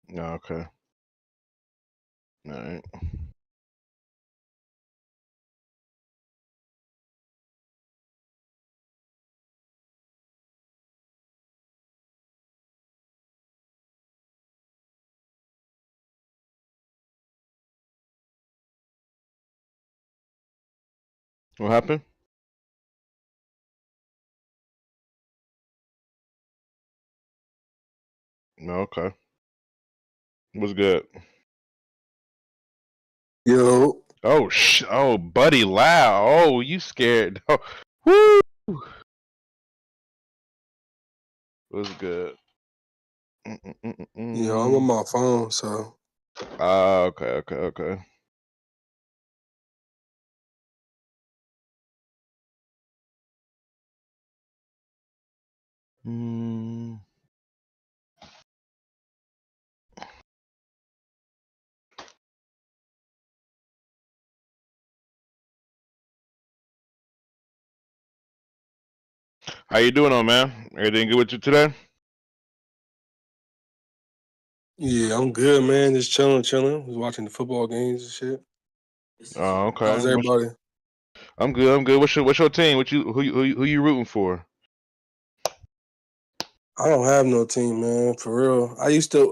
Yeah, okay. All right. What happened? No, okay. What's good? Yo, Oh, buddy, loud. Oh, you scared? Oh, woo. What's good? I'm on my phone, so Okay. Mm. How you doing, man? Everything good with you today? yeah, I'm good, man. Just chilling. Was watching the football games and shit. Oh, okay. How's everybody? I'm good. I'm good. What's your team? Who you rooting for? I don't have no team, man. For real. I used to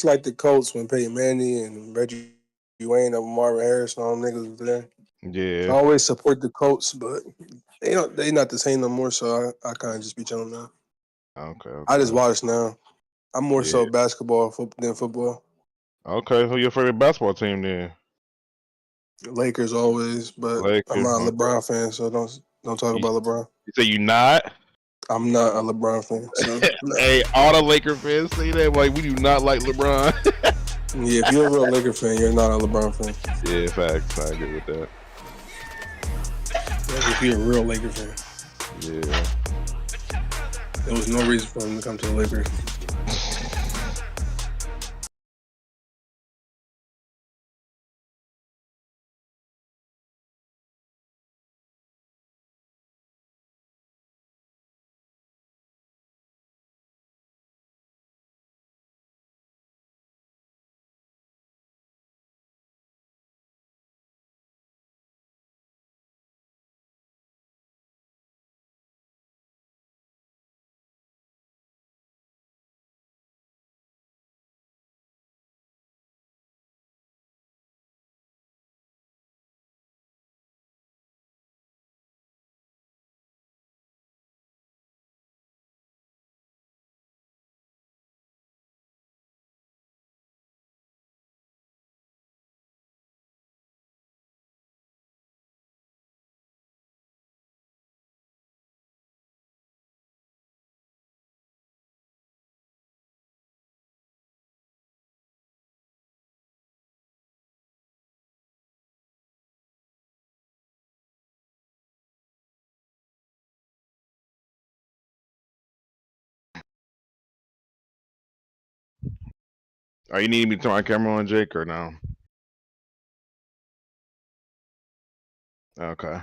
like the Colts when Peyton Manning and Reggie Wayne and Marvin Harrison, all them niggas was there. So I Yeah. always support the Colts, but they not the same no more. So I kind of just be chilling now. I just Okay. watch now. I'm more Yeah. so basketball than football. Okay. Who your favorite basketball team then? Lakers always, but I'm Lakers. not a Okay. LeBron fan, so don't talk You, about LeBron. you say you not? I'm not a LeBron fan, so no. Hey, all the Laker fans say that. Like, we do not like LeBron. Yeah, if you're a real Laker fan, you're not a LeBron fan. Yeah, facts. I agree with that. Like if you're a real Laker fan, Yeah. there was no reason for him to come to the Lakers. Are you needing me to turn my camera on, Jake, or no? Okay.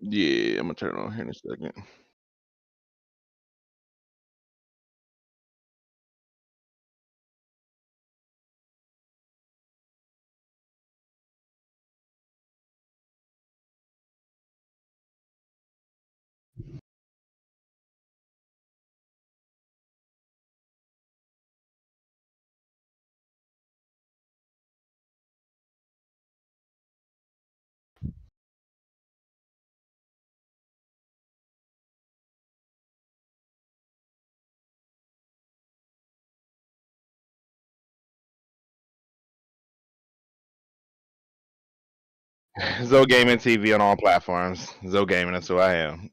Yeah, I'm gonna turn it on here in a second. Zoe Gaming TV on all platforms. Zoe Gaming, that's who I am.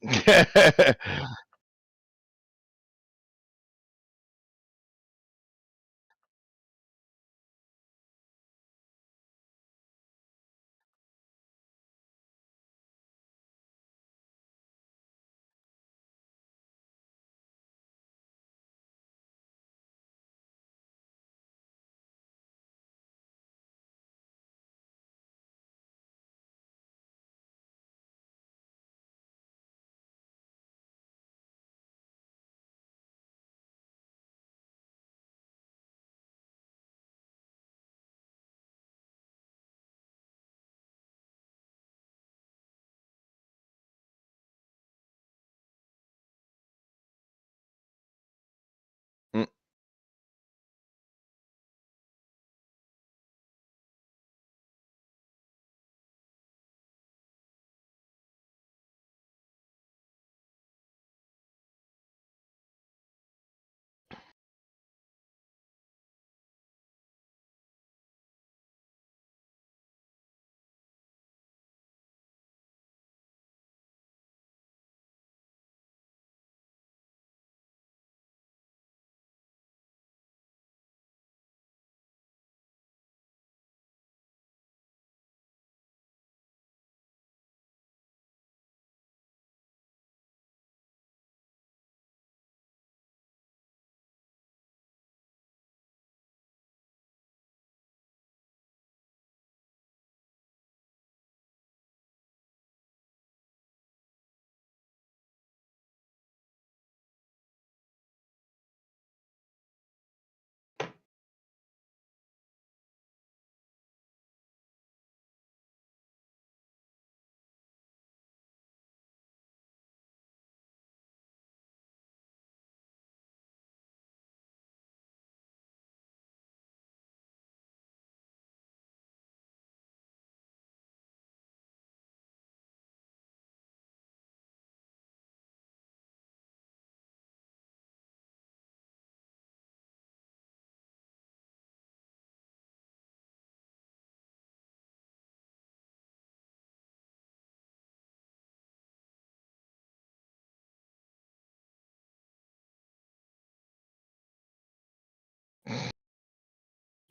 Mm,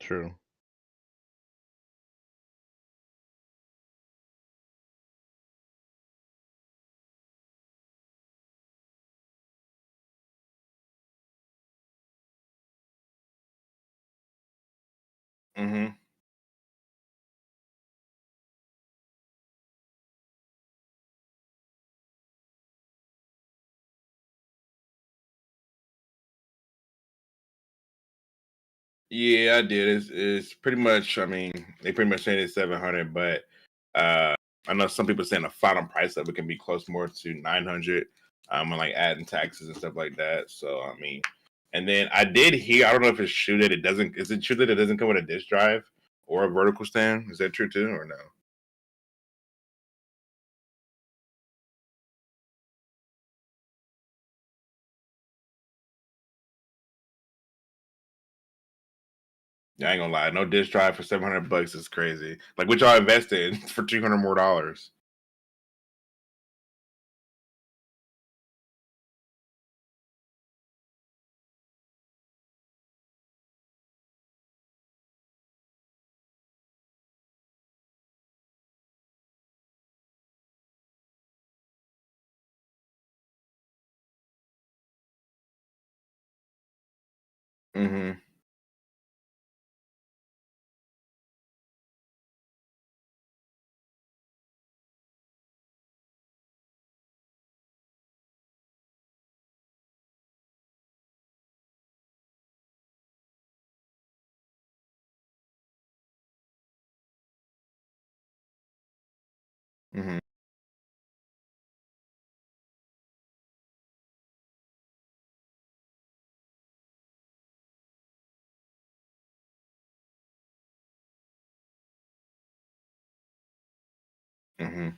true. Hmm. Yeah, I did. It's pretty much. I mean, they pretty much saying it's 700, but uh, I know some people saying the final price of it can be close more to 900. And like adding taxes and stuff like that. So I mean, and then I did hear. I don't know if it's true that it doesn't. Is it true that it doesn't come with a disk drive or a vertical stand? Is that true too, or no? Yeah, I ain't gonna lie. No disk drive for 700 bucks is crazy. Like what y'all invested for 200 more dollars. Mm-hmm. Mm-hmm. Mm-hmm.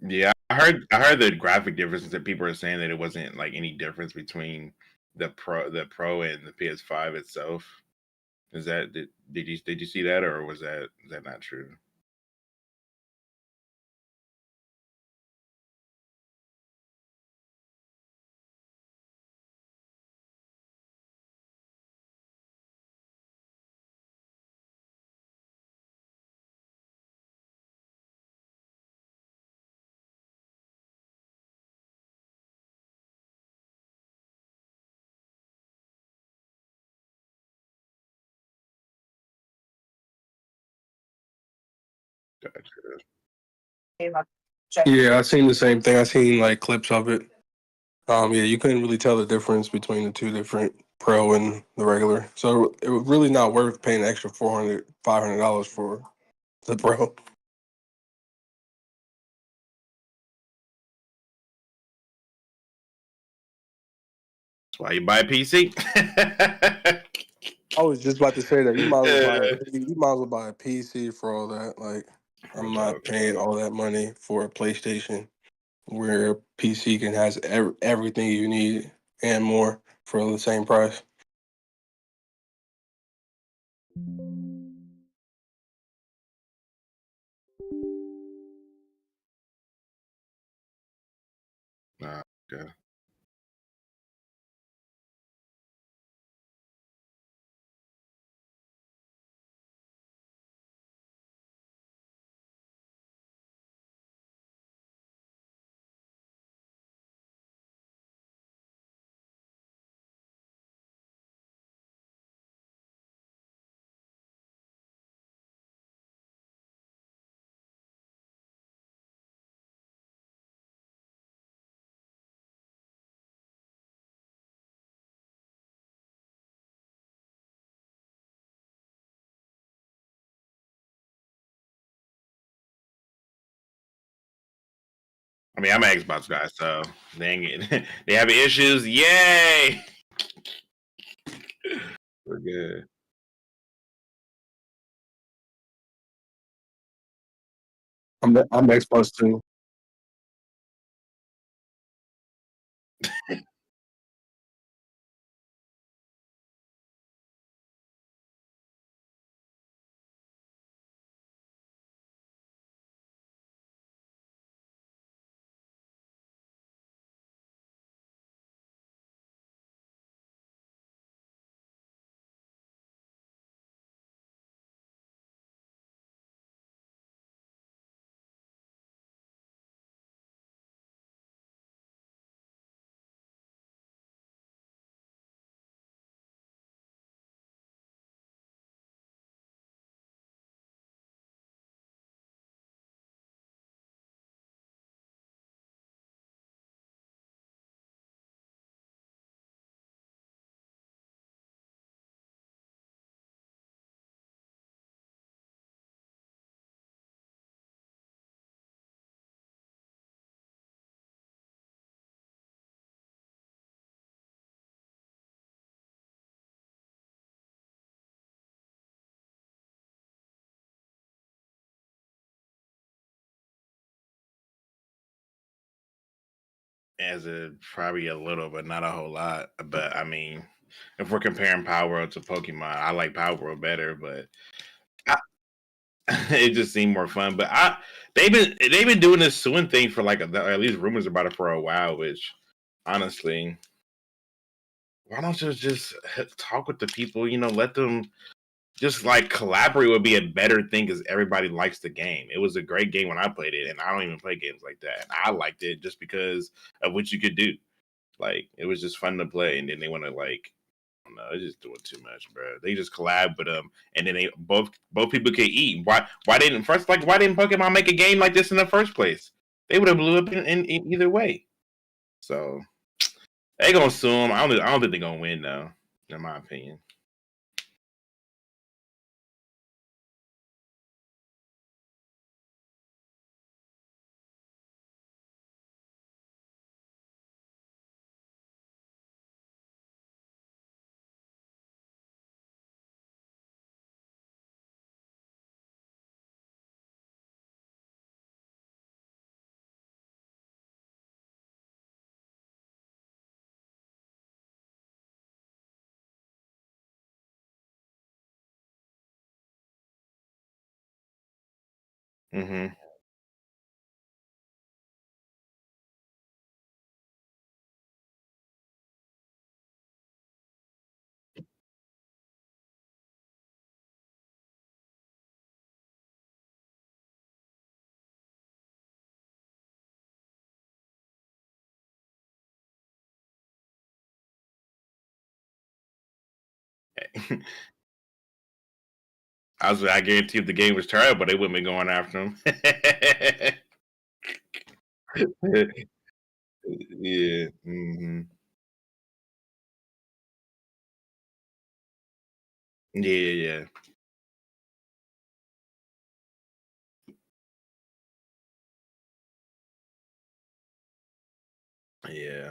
Yeah, I heard the graphic differences that people are saying that it wasn't like any difference between the Pro and the PS5 itself. Is that did you see that, or was that is that not true? Gotcha. Yeah, I seen the same thing. I seen like clips of it. Yeah, you couldn't really tell the difference between the two different pro and the regular. So it was really not worth paying an extra 400, $500 for the pro. That's why you buy a PC. I was just about to say that you might as well you might as well buy a PC for all that. Like, Real I'm talk. not paying all that money for a PlayStation where a PC can has everything you need and more for the same price. Nah, okay. I mean, I'm an Xbox guy, so dang it. They having issues. Yay! We're good. I'm Xbox too. As a probably a little, but not a whole lot. But I mean, if we're comparing Palworld to Pokemon, I like Palworld better, but I, it just seemed more fun. But they've been doing this suing thing for like at least rumors about it for a while. Which honestly, why don't you just talk with the people? Let them just like collaborate would be a better thing because everybody likes the game. It was a great game when I played it, and I don't even play games like that. And I liked it just because of what you could do. Like it was just fun to play, and then they want to like, I don't know, they're just doing too much, bro. They just collab with them, and then they both people can eat. Why didn't first like why didn't Pokemon make a game like this in the first place? They would have blew up in either way. So they gonna sue them. I don't think they're gonna win though, in my opinion. Mm-hmm. I guarantee if the game was terrible, they wouldn't be going after him. Yeah. Hmm. Yeah, yeah, yeah.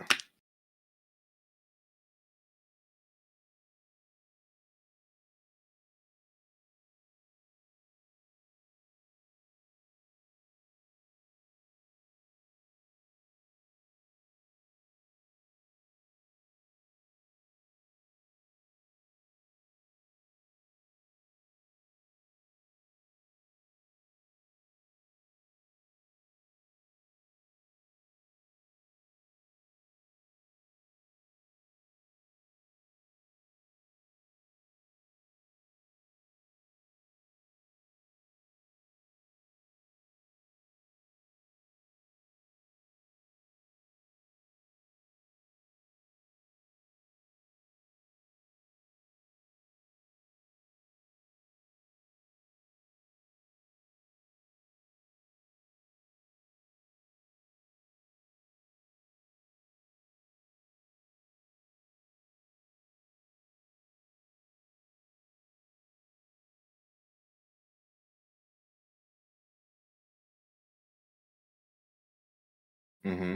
Hmm.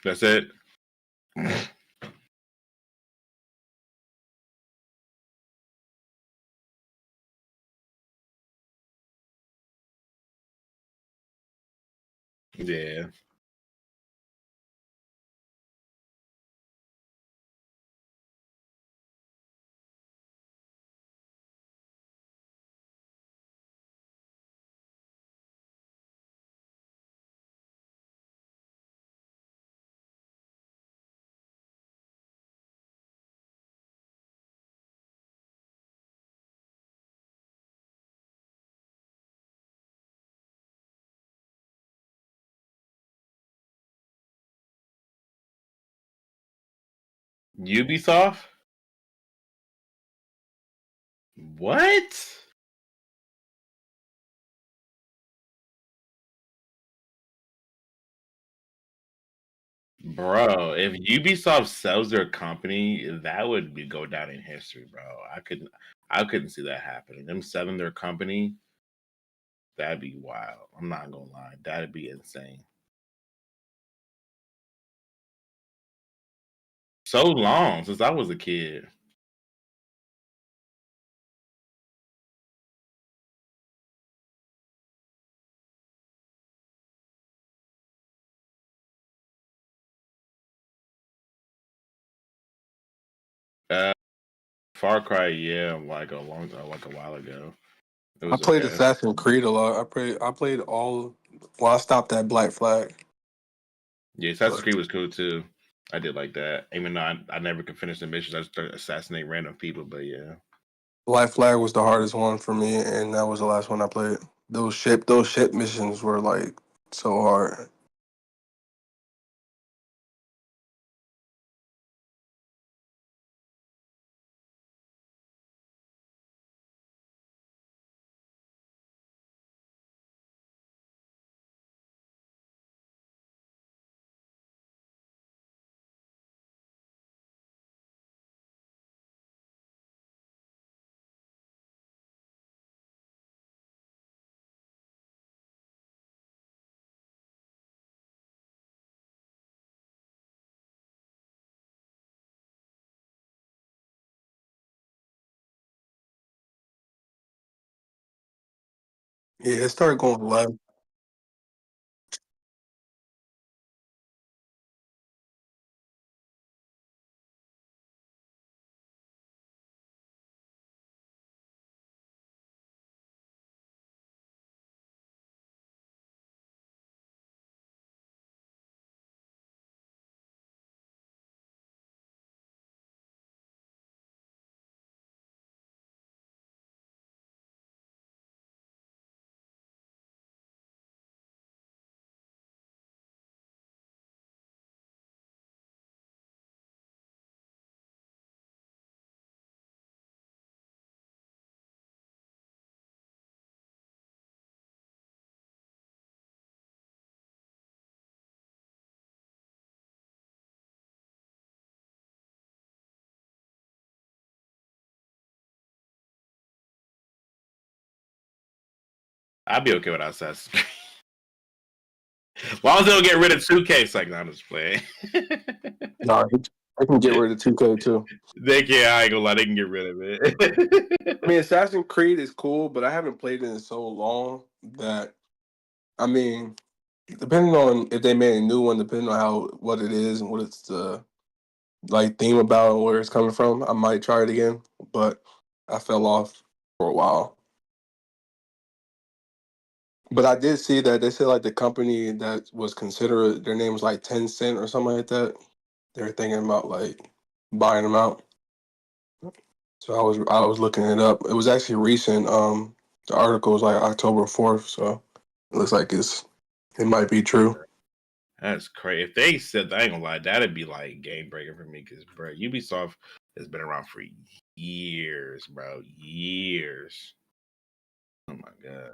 That's it. Yeah. Ubisoft? What? Bro, if Ubisoft sells their company, that would be go down in history, bro. I couldn't see that happening. Them selling their company, that'd be wild. I'm not gonna lie. That'd be insane. So long since I was a kid. Uh Far Cry, yeah, like a while ago. It I was played okay. Assassin's Creed a lot. I played all. Well, I stopped at Black Flag, Yeah, Assassin's but Creed was cool too. I did like that. Even though I never could finish the missions, I just started assassinating random people, but yeah. Black Flag was the hardest one for me, and that was the last one I played. Those ship missions were like so hard. Yeah, it started going left. I'd be okay with Assassin's Creed. As long as they don't get rid of 2K, it's like, no, I'm just playing. No, they can get rid of 2K too. They can. I ain't gonna lie. They can get rid of it. I mean, Assassin's Creed is cool, but I haven't played it in so long that I mean, depending on if they made a new one, depending on what it is and what it's like theme about and where it's coming from, I might try it again. But I fell off for a while. But I did see that they said like the company that was considered their name was like Tencent or something like that. They're thinking about like buying them out. So I was looking it up. It was actually recent. The article was like October 4th, so it looks like it might be true. That's crazy. If they said that, I ain't gonna lie, that'd be like game breaker for me because, bro, Ubisoft has been around for years, bro. Years. Oh my god.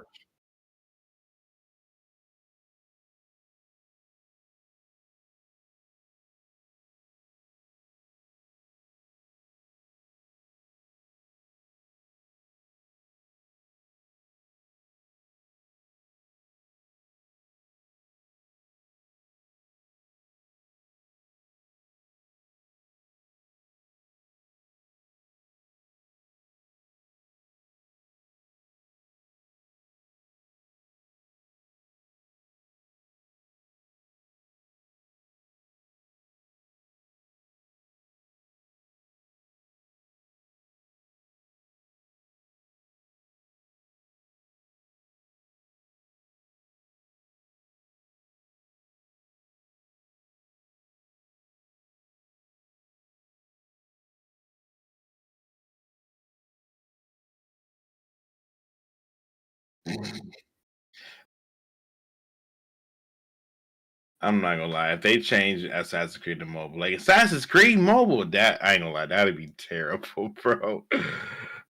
I'm not gonna lie. If they change Assassin's Creed to mobile, like Assassin's Creed mobile, that I ain't gonna lie, that'd be terrible, bro.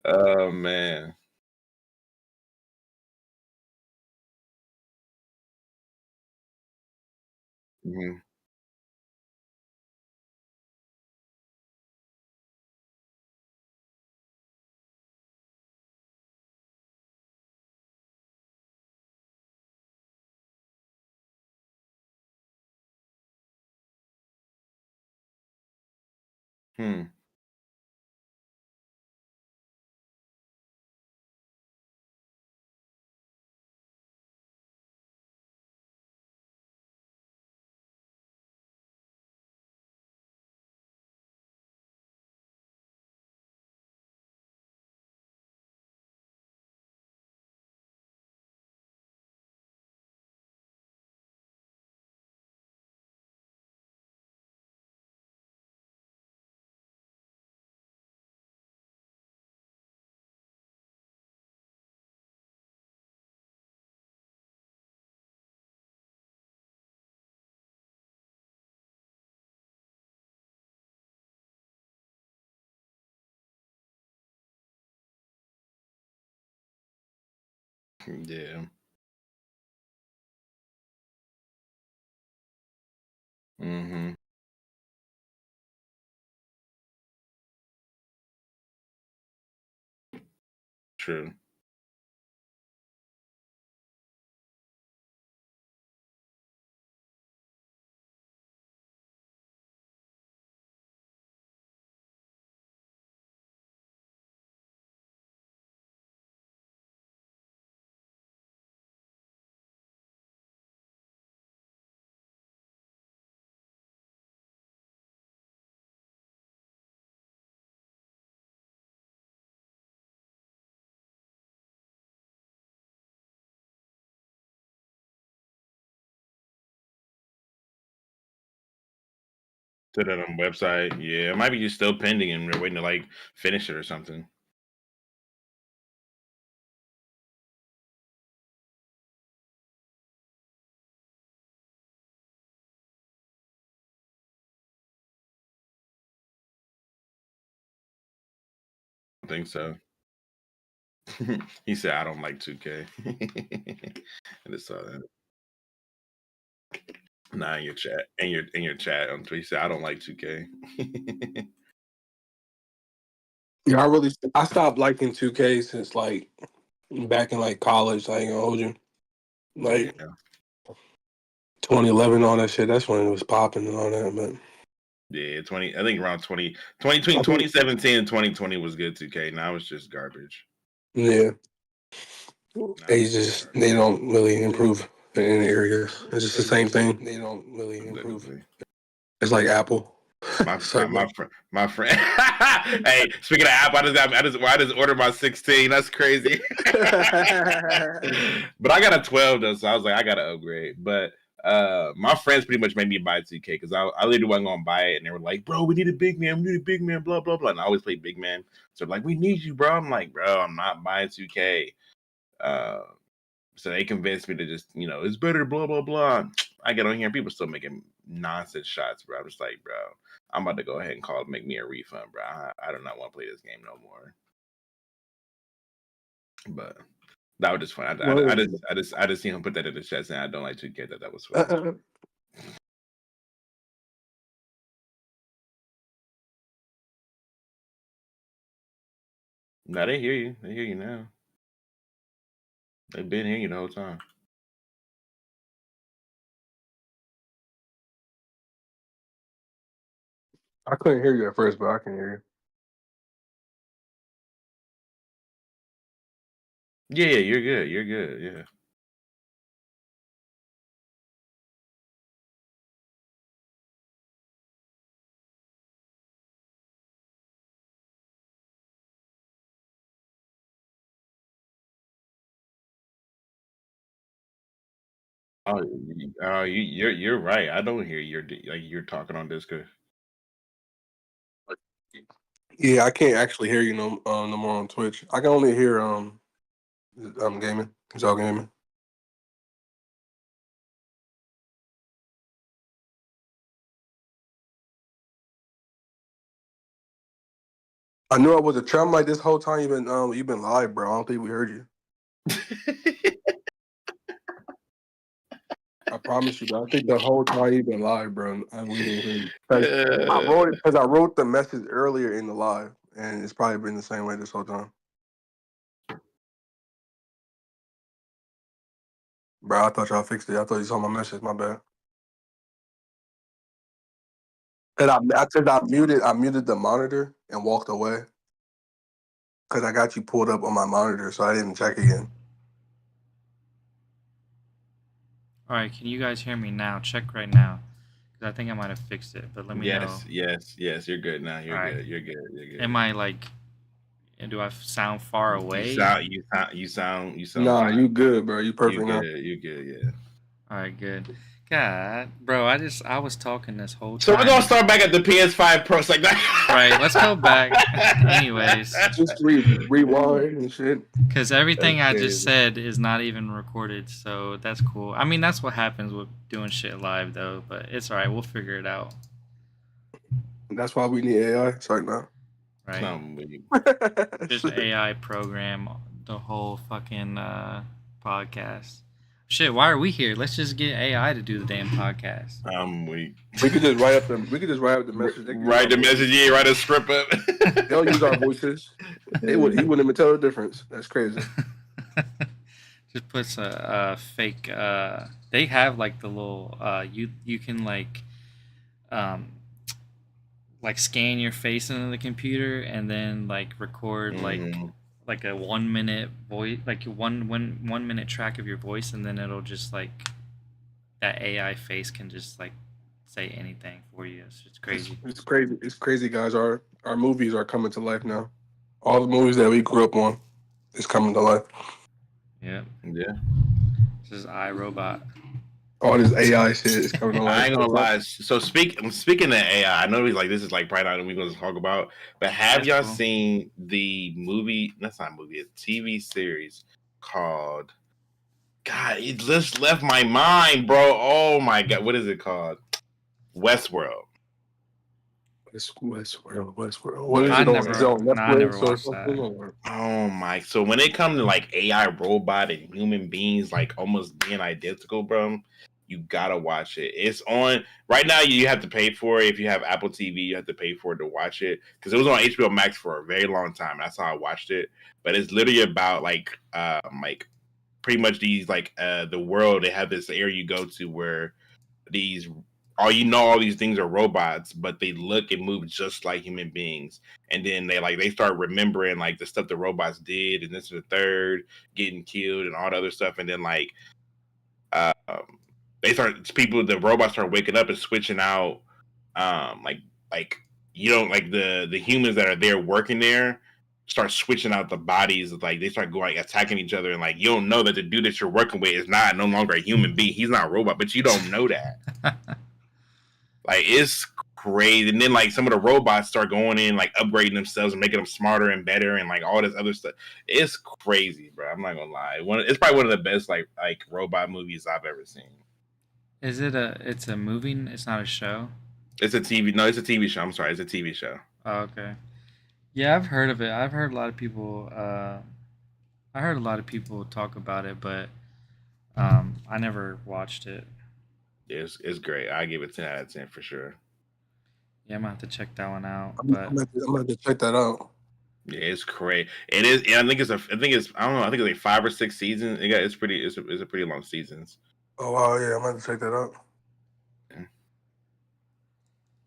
Oh man. Mhm. Hmm. Yeah. Mm-hmm. True. Put it on the website. Yeah, it might be just still pending and we're waiting to like finish it or something. I think so. He said, "I don't like 2K." I just saw that. Nah, in your chat, in your chat on Twitter, he said, "I don't like 2K." Yeah, I stopped liking 2K since like back in like college. I ain't gonna hold you. Like Yeah. 2011, all that shit. That's when it was popping and all that. But Yeah, 20. I think around 20 between 2017 and 2020 was good. 2K. Now it's just garbage. yeah, Now they don't really improve in any areas. It's just the same thing. They don't really improve. It's like Apple. My friend. Hey, speaking of Apple, I just ordered my 16. That's crazy. But I got a 12 though, so I was like, I gotta upgrade. But my friends pretty much made me buy 2K because I literally wasn't gonna buy it, and they were like, "Bro, we need a big man, blah blah blah." And I always play big man, so like, we need you, bro. I'm like, bro, I'm not buying 2K. So they convinced me to just, it's better, blah blah blah. I get on here and people still making nonsense shots, bro. I'm just like, bro, I'm about to go ahead and make me a refund, bro. I do not want to play this game no more. But that was just fun. I just seen him put that in the chat saying I don't like 2K. That was fun. No, they hear you. They hear you now. They've been hearing you the whole time. I couldn't hear you at first, but I can hear you. Yeah, you're good. You're good. Yeah. Oh, you're right. I don't hear you're talking on Discord. Yeah, I can't actually hear you no more on Twitch. I can only hear gaming. It's all gaming. I knew I was a trap like this whole time. You've been live, bro. I don't think we heard you. I promise you, bro. I think the whole time you've been live, bro. We didn't hear you. I wrote it because I wrote the message earlier in the live, and it's probably been the same way this whole time. Bro, I thought y'all fixed it. I thought you saw my message. My bad. And I muted the monitor and walked away because I got you pulled up on my monitor, so I didn't check again. All right, can you guys hear me now? Check right now, because I think I might have fixed it. But let me know. Yes. You're good now. You're good. You're good. Am I like? Do I sound far away? You sound. Nah, you good, bro. You perfect now. You good. Yeah. All right, good. God, bro, I was talking this whole time. So we're gonna start back at the PS5 Pro, like that. Right, let's go back. Anyways, just rewind and shit. Because everything I just said is not even recorded, so that's cool. I mean, that's what happens with doing shit live, though. But it's all right. We'll figure it out. That's why we need AI. Sorry, now. Right. Just AI program the whole fucking podcast. Shit, why are we here? Let's just get AI to do the damn podcast. We could just write up the message. Write the message, yeah, write a script up. They'll use our voices. He wouldn't even tell the difference. That's crazy. Just puts a fake they have like the little you can like scan your face into the computer and then like record like a 1 minute voice, like one minute track of your voice, and then it'll just like that AI face can just like say anything for you. It's just crazy. It's crazy. It's crazy, guys. Our movies are coming to life now. All the movies that we grew up on is coming to life. Yeah. This is iRobot. All this AI shit is coming to life. I ain't gonna lie. So speaking of AI, I know this is like probably not we're gonna talk about, but have y'all seen the movie? That's not a movie. It's a TV series called. God, it just left my mind, bro. Oh my God, what is it called? Westworld. Westworld. What is it on Netflix or something? Oh my! So when it comes to like AI, robot, and human beings, like almost being identical, bro, You gotta watch it. It's on right now. You have to pay for it. If you have Apple TV, you have to pay for it to watch it because it was on HBO Max for a very long time. That's how I watched it. But it's literally about like pretty much these like the world. They have this area you go to where these all these things are robots, but they look and move just like human beings. And then they start remembering like the stuff the robots did, and this is the third getting killed and all the other stuff. And then um, the robots start waking up and switching out, like you don't like the humans that are there working there start switching out the bodies. Like they start going attacking each other, and like you don't know that the dude that you're working with is no longer a human being. He's not a robot, but you don't know that. Like it's crazy. And then like some of the robots start going in, like upgrading themselves and making them smarter and better, and like all this other stuff. It's crazy, bro. I'm not gonna lie. It's probably one of the best like robot movies I've ever seen. Is it it's a movie? It's not a show? It's a TV. No, it's a TV show. I'm sorry, it's a TV show. Oh, okay. Yeah, I've heard of it. I've heard a lot of people. I heard a lot of people talk about it, but I never watched it. Yeah, it's great. I give it 10 out of 10 for sure. Yeah, I'm gonna have to check that one out. I'm But gonna have to check that out. Yeah, it's great. It is. I think it's. I don't know. I think it's like 5 or 6 seasons. It's pretty. It's a pretty long seasons. Oh wow, yeah, I'm gonna have to check that out.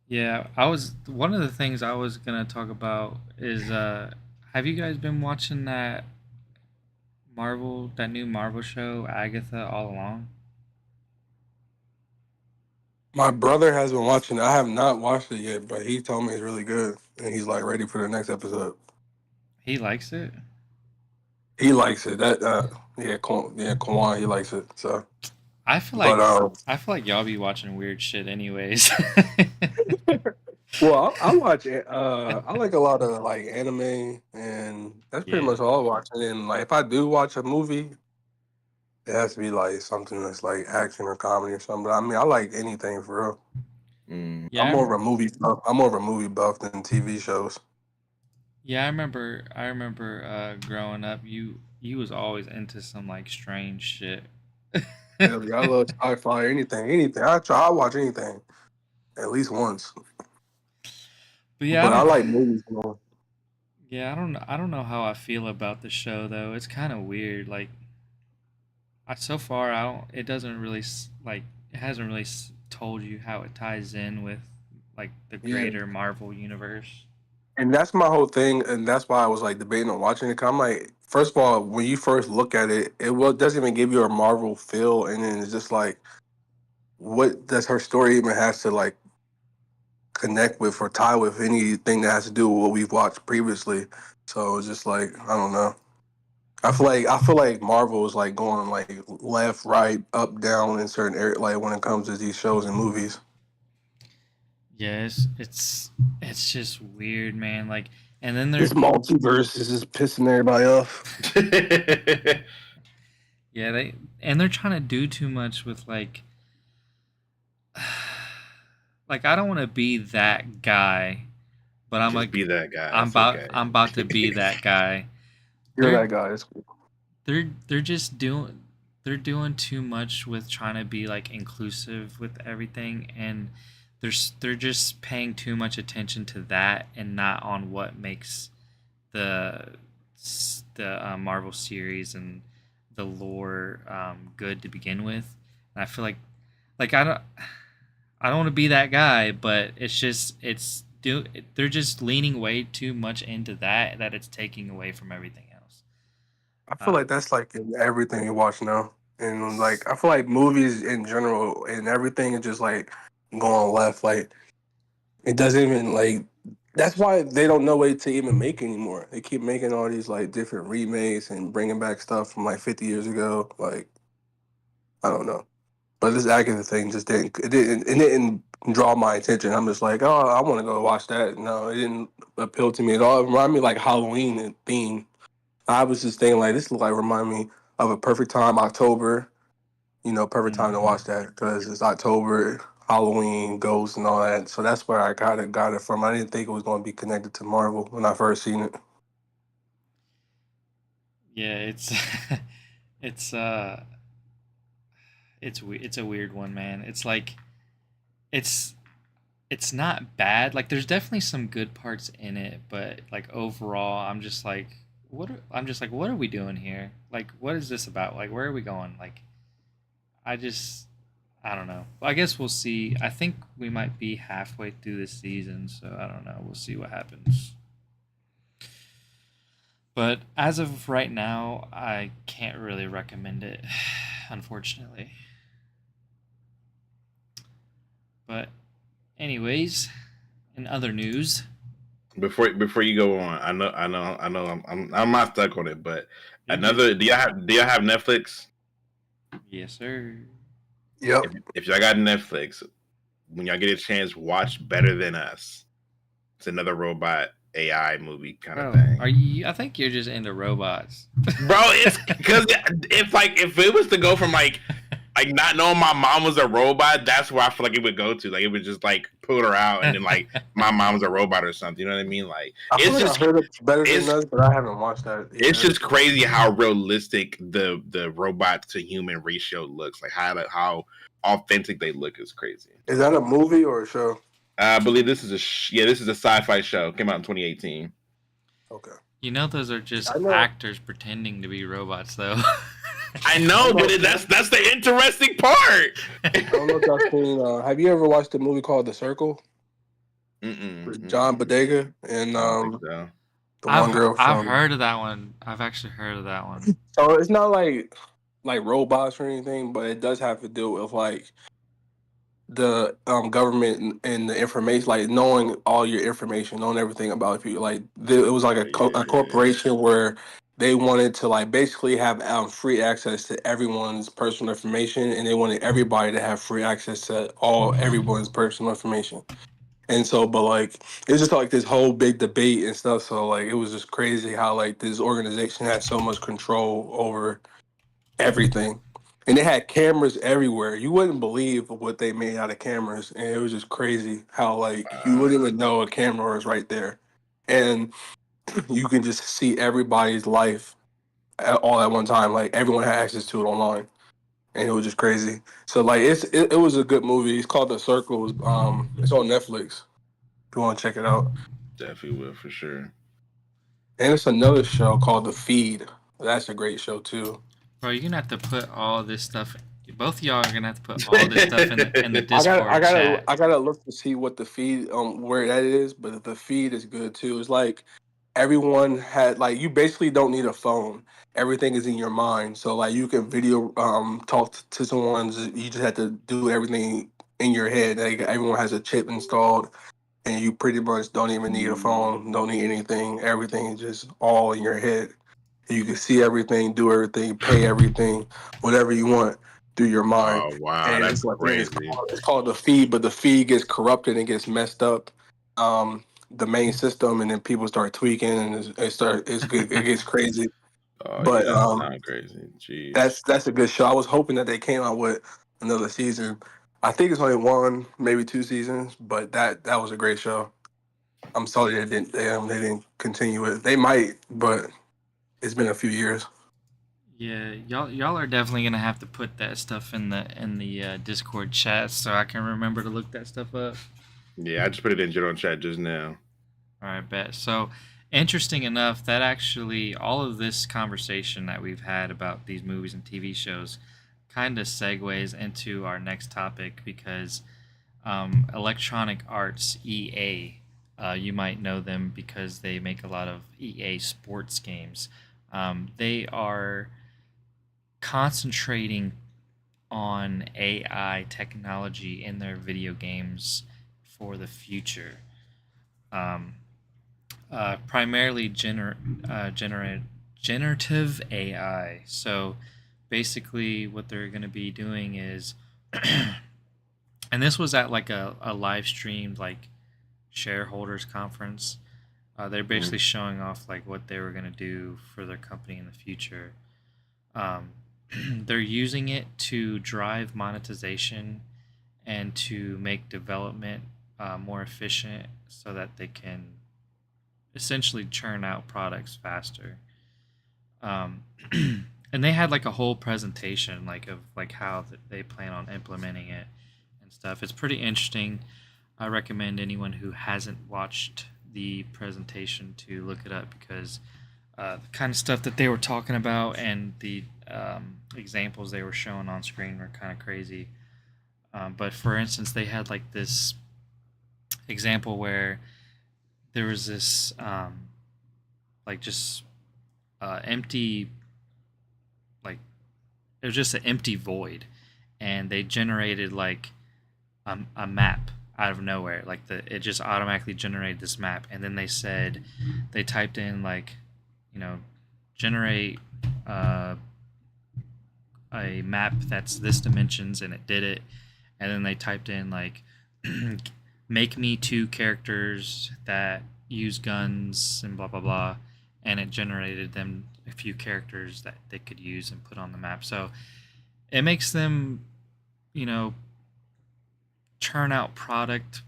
yeah, one of the things I was gonna talk about is have you guys been watching that new Marvel show, Agatha All Along? My brother has been watching it. I have not watched it yet, but he told me it's really good, and he's like ready for the next episode. He likes it. He likes it. Kwan, he likes it. So I feel like y'all be watching weird shit anyways. well, I watch it. I like a lot of like anime, and that's pretty Yeah. much all I watch. And then like if I do watch a movie, it has to be like something that's like action or comedy or something. But I mean, I like anything for real. Yeah, I'm more of a movie buff. I'm more of a movie buff than TV shows. yeah, I remember growing up, you was always into some like strange shit. Yeah, I love sci-fi. Anything. I watch anything at least once. But yeah, But I like movies more. yeah, I don't know how I feel about the show though. It's kind of weird. Like, so far, I don't. It doesn't really like. It hasn't really told you how it ties in with like the Yeah. greater Marvel universe. And that's my whole thing, and that's why I was like debating on watching it. 'Cause I'm like, first of all, when you first look at it, doesn't even give you a Marvel feel, and then it's just like, what does her story even has to like connect with or tie with anything that has to do with what we've watched previously? So it's just like I don't know. I feel like Marvel is like going like left, right, up, down in certain areas, like when it comes to these shows and movies. Yeah, it's just weird, man. Like, and then This there's multiverse is just pissing everybody off. yeah, they're trying to do too much with like like I don't want to be that guy, but I'm Just like be that guy. I'm about to be that guy. You're They're- that guy. It's cool. they're just doing too much with trying to be like inclusive with everything, and they're just paying too much attention to that and not on what makes the Marvel series and the lore good to begin with. And I feel like I don't want to be that guy, but they're just leaning way too much into that it's taking away from everything else. I feel like that's like in everything you watch now, and like I feel like movies in general and everything is just like going left. Like it doesn't even like. That's why they don't know what to even make anymore. They keep making all these like different remakes and bringing back stuff from like 50 years ago. Like I don't know, but this Agatha thing just didn't draw my attention. I'm just like, oh, I want to go watch that. No, it didn't appeal to me at all. It reminded me like Halloween and theme. I was just thinking like this like remind me of a perfect time, October. Perfect time to watch that because it's October, Halloween, ghosts, and all that. So that's where I kind of got it from. I didn't think it was going to be connected to Marvel when I first seen it. Yeah, it's it's a weird one, man. It's like it's it's not bad. Like there's definitely some good parts in it, but like overall, I'm just like what are we doing here? Like what is this about? Like where are we going? Like I just I don't know. Well, I guess we'll see. I think we might be halfway through this season, so I don't know. We'll see what happens. But as of right now, I can't really recommend it, unfortunately. But anyways, in other news, Before you go on, I'm not stuck on it, but you're good. another. Do y'all have Netflix? Yes, sir. Yep. If y'all got Netflix, when y'all get a chance, watch Better Than Us. It's another robot AI movie kind of Bro, thing. are you? I think you're just into robots, Bro, it's because if like if it was to go from like not knowing my mom was a robot, that's where I feel like it would go to. Like it would just like pull her out and then like my mom's a robot or something. You know what I mean? Like I feel it's like I just heard it's better than it's us, but I haven't watched that it's either. just crazy how realistic the robot to human ratio looks. Like how authentic they look is crazy. Is that a movie or a show? I believe this is this is a sci-fi show. Came out in 2018. Okay. You know those are just I know. actors pretending to be robots, though. I know, but that's the interesting part. I don't know if y'all seen. Have you ever watched a movie called The Circle with John Bodega and I don't think so. the one girl I've from? heard of that one. I've actually heard of that one. So it's not like robots or anything, but it does have to do with like the government and the information, like knowing all your information, knowing everything about you. Like it was like a corporation where they wanted to like basically have free access to everyone's personal information, and they wanted everybody to have free access to everyone's personal information. And so, but like it's just like this whole big debate and stuff. So like it was just crazy how like this organization had so much control over everything. And they had cameras everywhere. You wouldn't believe what they made out of cameras. And it was just crazy how like you wouldn't even know a camera was right there. And you can just see everybody's life all at one time. Like everyone had access to it online. And it was just crazy. So like it was a good movie. It's called The Circle. It's on Netflix. If you want to check it out. Definitely will for sure. And it's another show called The Feed. That's a great show too. Bro, you're gonna have to put all this stuff. Both of y'all are gonna have to put all this stuff in the Discord chat. I gotta look to see what the feed where that is, but the feed is good too. It's like everyone had like you basically don't need a phone. Everything is in your mind. So like you can video talk to someone. You just have to do everything in your head. Like everyone has a chip installed, and you pretty much don't even need a phone. Don't need anything. Everything is just all in your head. You can see everything, do everything, pay everything, whatever you want through your mind. Oh wow, And that's it's like crazy. it's called the feed, but the feed gets corrupted and gets messed up. The main system, and then people start tweaking, and it gets crazy. Oh yeah, But that sounds crazy. Jeez. that's a good show. I was hoping that they came out with another season. I think it's only one, maybe two seasons, but that was a great show. I'm sorry they didn't continue it. They might, but it's been a few years. Yeah, y'all are definitely gonna have to put that stuff in the Discord chat so I can remember to look that stuff up. Yeah, I just put it in general chat just now. All right, bet. So, interesting enough, that actually all of this conversation that we've had about these movies and TV shows kind of segues into our next topic because Electronic Arts EA, you might know them because they make a lot of EA sports games. They are concentrating on AI technology in their video games for the future. Um, Primarily generative AI. So basically, what they're going to be doing is, and this was at like a live streamed like shareholders conference. They're basically showing off like what they were going to do for their company in the future. They're using it to drive monetization and to make development more efficient so that they can essentially churn out products faster. and they had like a whole presentation like of like how they plan on implementing it and stuff. It's pretty interesting. I recommend anyone who hasn't watched the presentation to look it up, because the kind of stuff that they were talking about and the examples they were showing on screen were kind of crazy. But for instance, they had like this example where there was this like just empty, like it was just an empty void, and they generated like a map out of nowhere. Like it just automatically generated this map, and then they said they typed in like, you know, generate a map that's this dimensions, and it did it. And then they typed in like make me 2 characters that use guns and blah blah blah, and it generated them a few characters that they could use and put on the map. So it makes them, you know, churn out product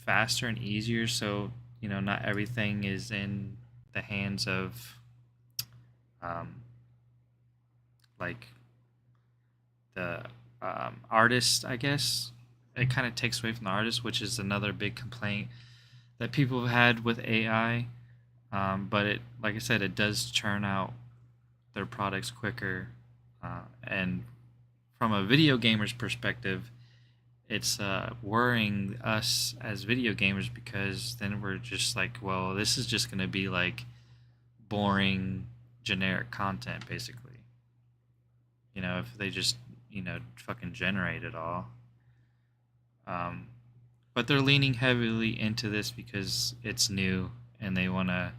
faster and easier. So, you know, not everything is in the hands of like the artist, I guess. It kind of takes away from the artist, which is another big complaint that people have had with AI. But it, like I said, it does churn out their products quicker. And from a video gamer's perspective, it's worrying us as video gamers, because then we're just like, well, this is just going to be like boring, generic content, basically. You know, if they just, you know, fucking generate it all. But they're leaning heavily into this because it's new and they want to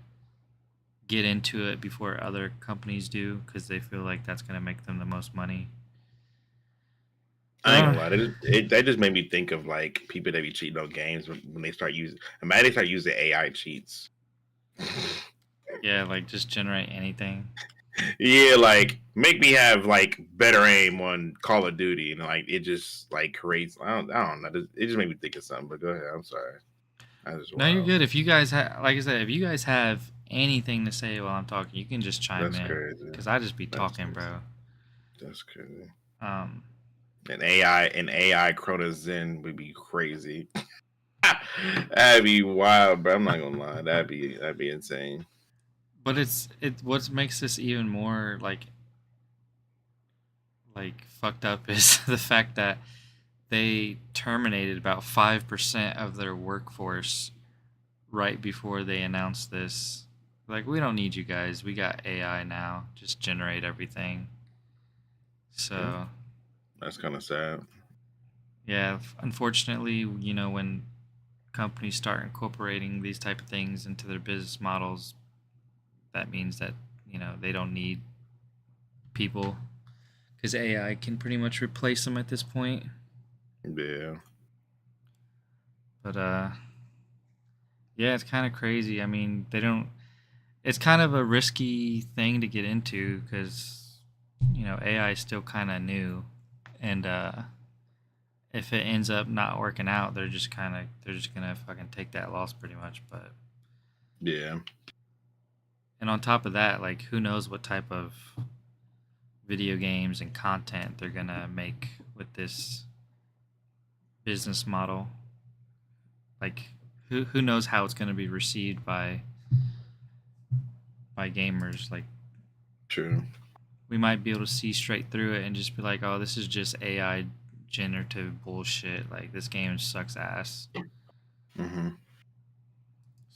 get into it before other companies do, because they feel like that's going to make them the most money. I ain't gonna lie. That just made me think of like people that be cheating on games when they start using. Imagine they start using AI cheats. Yeah, like just generate anything. Yeah, like make me have like better aim on Call of Duty, and like it just like creates. I don't know. It just made me think of something. But go ahead. I'm sorry. No, you're good. If you guys have, like I said, if you guys have anything to say while I'm talking, you can just chime That's in. crazy. Because I just be talking, bro. That's crazy. Um, An AI Crota Zen would be crazy. That'd be wild, bro. I'm not gonna lie. That'd be insane. but what makes this even more like fucked up is the fact that they terminated about 5% of their workforce right before they announced this. Like, we don't need you guys. We got AI now. Just generate everything. So that's kind of sad. Yeah, unfortunately, you know, when companies start incorporating these type of things into their business models, that means that, you know, they don't need people, because AI can pretty much replace them at this point. Yeah. But yeah, it's kind of crazy. I mean, they don't. It's kind of a risky thing to get into, because, you know, AI is still kind of new, and if it ends up not working out, they're just gonna fucking take that loss pretty much. But yeah. And on top of that, like, who knows what type of video games and content they're gonna make with this business model. Like, who knows how it's gonna be received by gamers. Like, True. we might be able to see straight through it and just be like, oh, this is just AI generative bullshit. Like, this game sucks ass. Mm-hmm.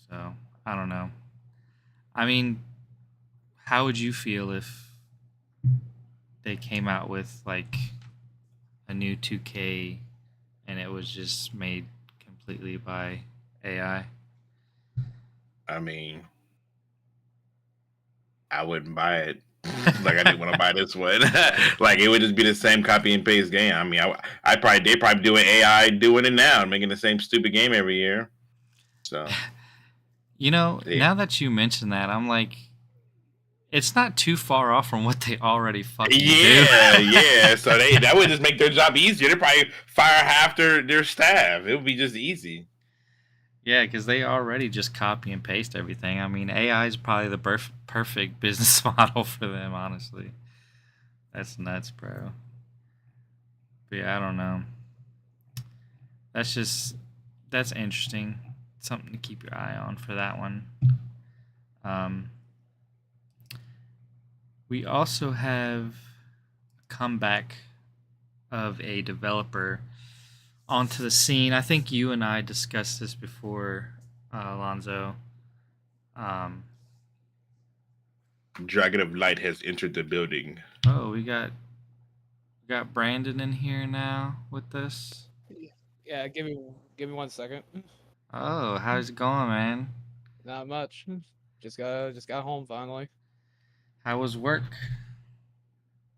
So I don't know. I mean, how would you feel if they came out with like a new 2K and it was just made completely by AI? I mean, I wouldn't buy it. Like, I didn't want to buy this one. Like, it would just be the same copy and paste game. I mean, they probably doing AI doing it now and making the same stupid game every year. So, you know, yeah. Now that you mention that, I'm like, it's not too far off from what they already fucking do. Yeah. So that would just make their job easier. They'd probably fire half their staff. It would be just easy. Yeah, because they already just copy and paste everything. I mean, AI is probably the perfect business model for them, honestly. That's nuts, bro. But yeah, I don't know. That's interesting. Something to keep your eye on for that one. We also have a comeback of a developer onto the scene. I think you and I discussed this before, Alonzo. Dragon of Light has entered the building. Oh, we got Brandon in here now with us. Yeah, give me 1 second. Oh, how's it going, man? Not much. Just got home finally. How was work?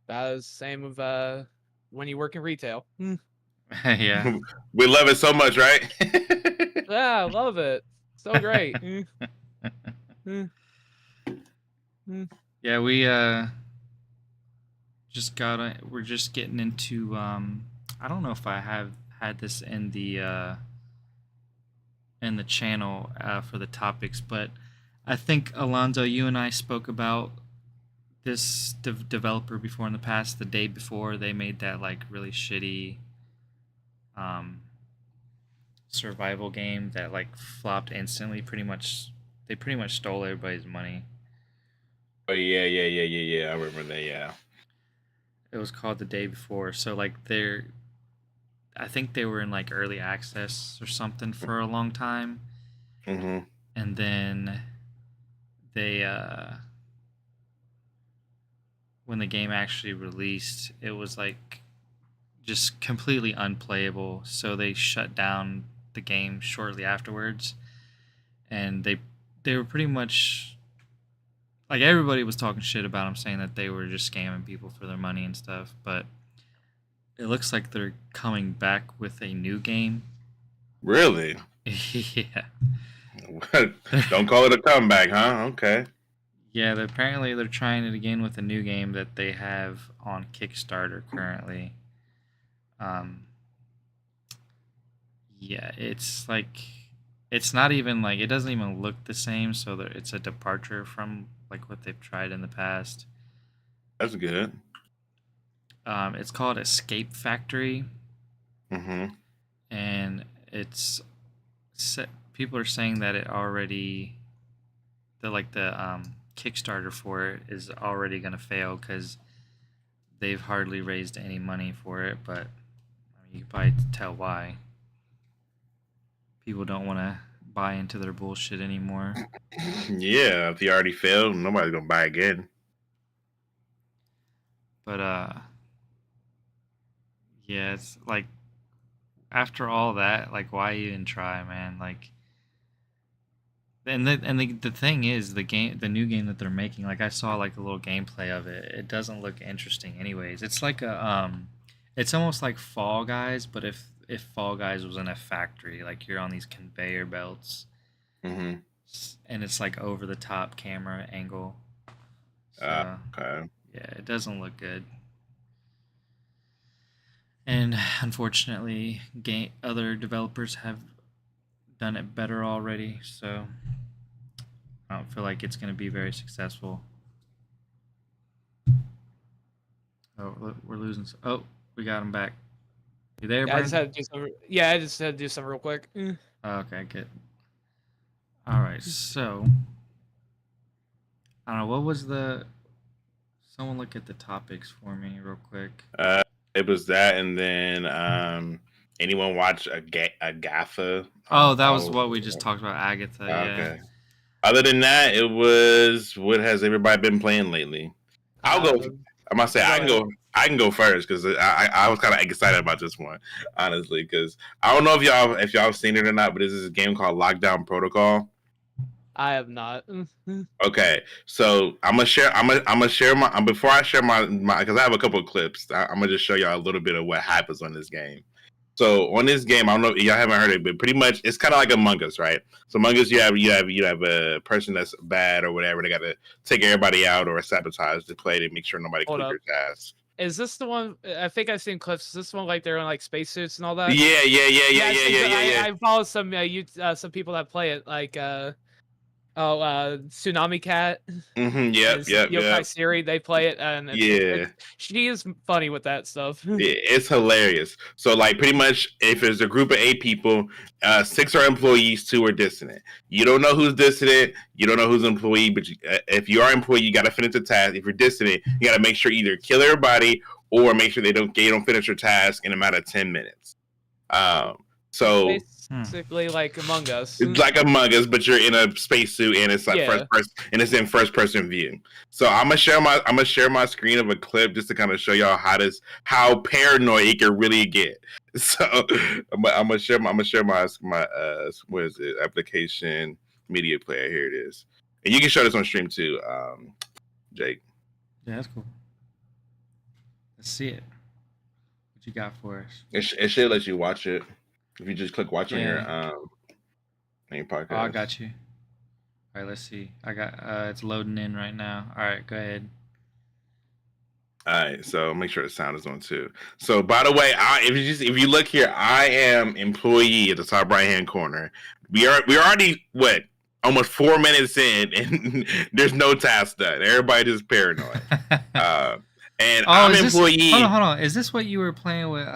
That is same of when you work in retail. Yeah. We love it so much, right? Yeah, I love it. So great. Yeah, we we're just getting into I don't know if I have had this in the channel for the topics, but I think Alonzo, you and I spoke about this developer before in the past. The day before they made that like really shitty survival game that like flopped instantly. They pretty much stole everybody's money. Oh yeah. I remember that. Yeah. It was called The Day Before. So like I think they were in like early access or something for a long time. Mm-hmm. And then they when the game actually released, it was like just completely unplayable. So they shut down the game shortly afterwards. And they were pretty much like everybody was talking shit about them, saying that they were just scamming people for their money and stuff, but it looks like they're coming back with a new game. Really? Yeah. Don't call it a comeback, huh? Okay. Yeah, apparently they're trying it again with a new game that they have on Kickstarter currently. Yeah, it's like it's not even like it doesn't even look the same, so it's a departure from like what they've tried in the past. That's good. It's called Escape Factory. Mm-hmm. And people are saying that the Kickstarter for it is already going to fail because they've hardly raised any money for it. But I mean, you can probably tell why. People don't want to buy into their bullshit anymore. Yeah, if you already failed, nobody's gonna buy again. But yeah, it's like after all that, like why even try, man? Like, and the thing is, the new game that they're making, like I saw like a little gameplay of it. It doesn't look interesting, anyways. It's like it's almost like Fall Guys, but if Fall Guys was in a factory, like you're on these conveyor belts, Mm-hmm. and it's like over the top camera angle. So Okay. yeah, it doesn't look good. And unfortunately, other developers have done it better already, so I don't feel like it's going to be very successful. Oh, we're losing. Oh, we got him back. You there, Yeah, Brandon? I just had to do some. Yeah, I just had to do something real quick. Okay, good. All right, so I don't know what was the. Someone look at the topics for me real quick. It was that, and then anyone watch Agatha? Oh, that was what we just talked about, Agatha. Yeah. Okay. Other than that, it was what has everybody been playing lately? I'll go. I must say I can go first because I was kind of excited about this one, honestly, because I don't know if y'all have seen it or not, but this is a game called Lockdown Protocol. I have not. Okay, so I'm gonna share my before I share my because I have a couple of clips. I'm gonna just show y'all a little bit of what happens on this game. So on this game, I don't know if y'all haven't heard it, but pretty much it's kind of like Among Us, right? So Among Us, you have a person that's bad or whatever. They got to take everybody out or sabotage the play to make sure nobody clears task. Is this the one? I think I've seen clips. Is this one like they're in like spacesuits and all that? Yeah. I follow some some people that play it. Like Oh, Tsunami Cat. Yep. Yokai Siri, they play it, and she is funny with that stuff. Yeah, it's hilarious. So, like, pretty much, if there's a group of 8 people, 6 are employees, 2 are dissident. You don't know who's dissident, you don't know who's employee, but if you are employee, you got to finish the task. If you're dissident, you got to make sure either kill everybody or make sure they don't finish your task in a matter of 10 minutes. So basically like Among Us. It's like Among Us, but you're in a spacesuit and it's like first person, and it's in first person view. So I'm gonna share my screen of a clip just to kind of show y'all how paranoid it can really get. So I'm gonna share my what is it, application media player. Here it is, and you can show this on stream too, Jake. Yeah, that's cool. Let's see it. What you got for us? It should let you watch it. If you just click watch on your podcast. Oh, I got you. All right, let's see. I got it's loading in right now. All right, go ahead. All right, so make sure the sound is on too. So, by the way, if you look here, I am employee at the top right hand corner. We're already almost 4 minutes in, and there's no task done. Everybody just paranoid. And I'm employee. Hold on. Is this what you were playing with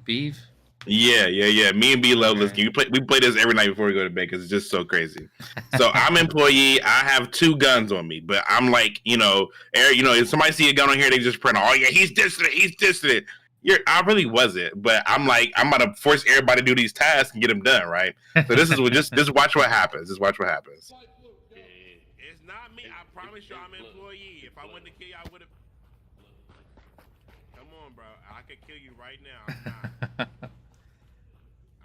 Beef? Yeah. Me and B love this game. We play this every night before we go to bed because it's just so crazy. So I'm employee. I have 2 guns on me, but I'm like, if somebody see a gun on here, they just print. Oh yeah, he's dissident. I really wasn't, but I'm like, I'm about to force everybody to do these tasks and get them done, right? So this is just watch what happens. Just watch what happens. It's not me. I promise you, I'm employee. If I wanted to kill you, I would have. Come on, bro. I could kill you right now.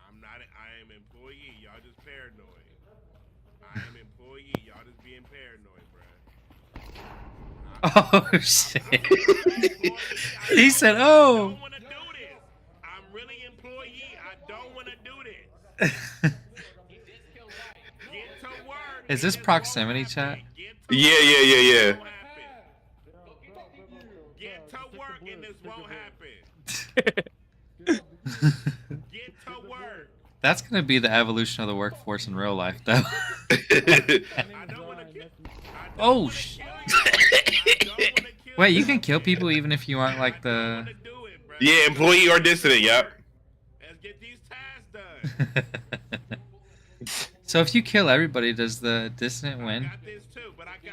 I'm not. I am employee. Y'all just paranoid. I am employee. Y'all just being paranoid, bro. Oh shit! He said, "Oh." I don't want to do this. I'm really employee. I don't want to do this. Get to work. Is this proximity chat? Yeah. Get to work and this won't happen. Get to work. That's gonna be the evolution of the workforce in real life, though. Oh shit! Wait, you can kill people even if you aren't like the. Yeah, employee or dissident. Yep. Let's get these tasks done. So if you kill everybody, does the dissident win?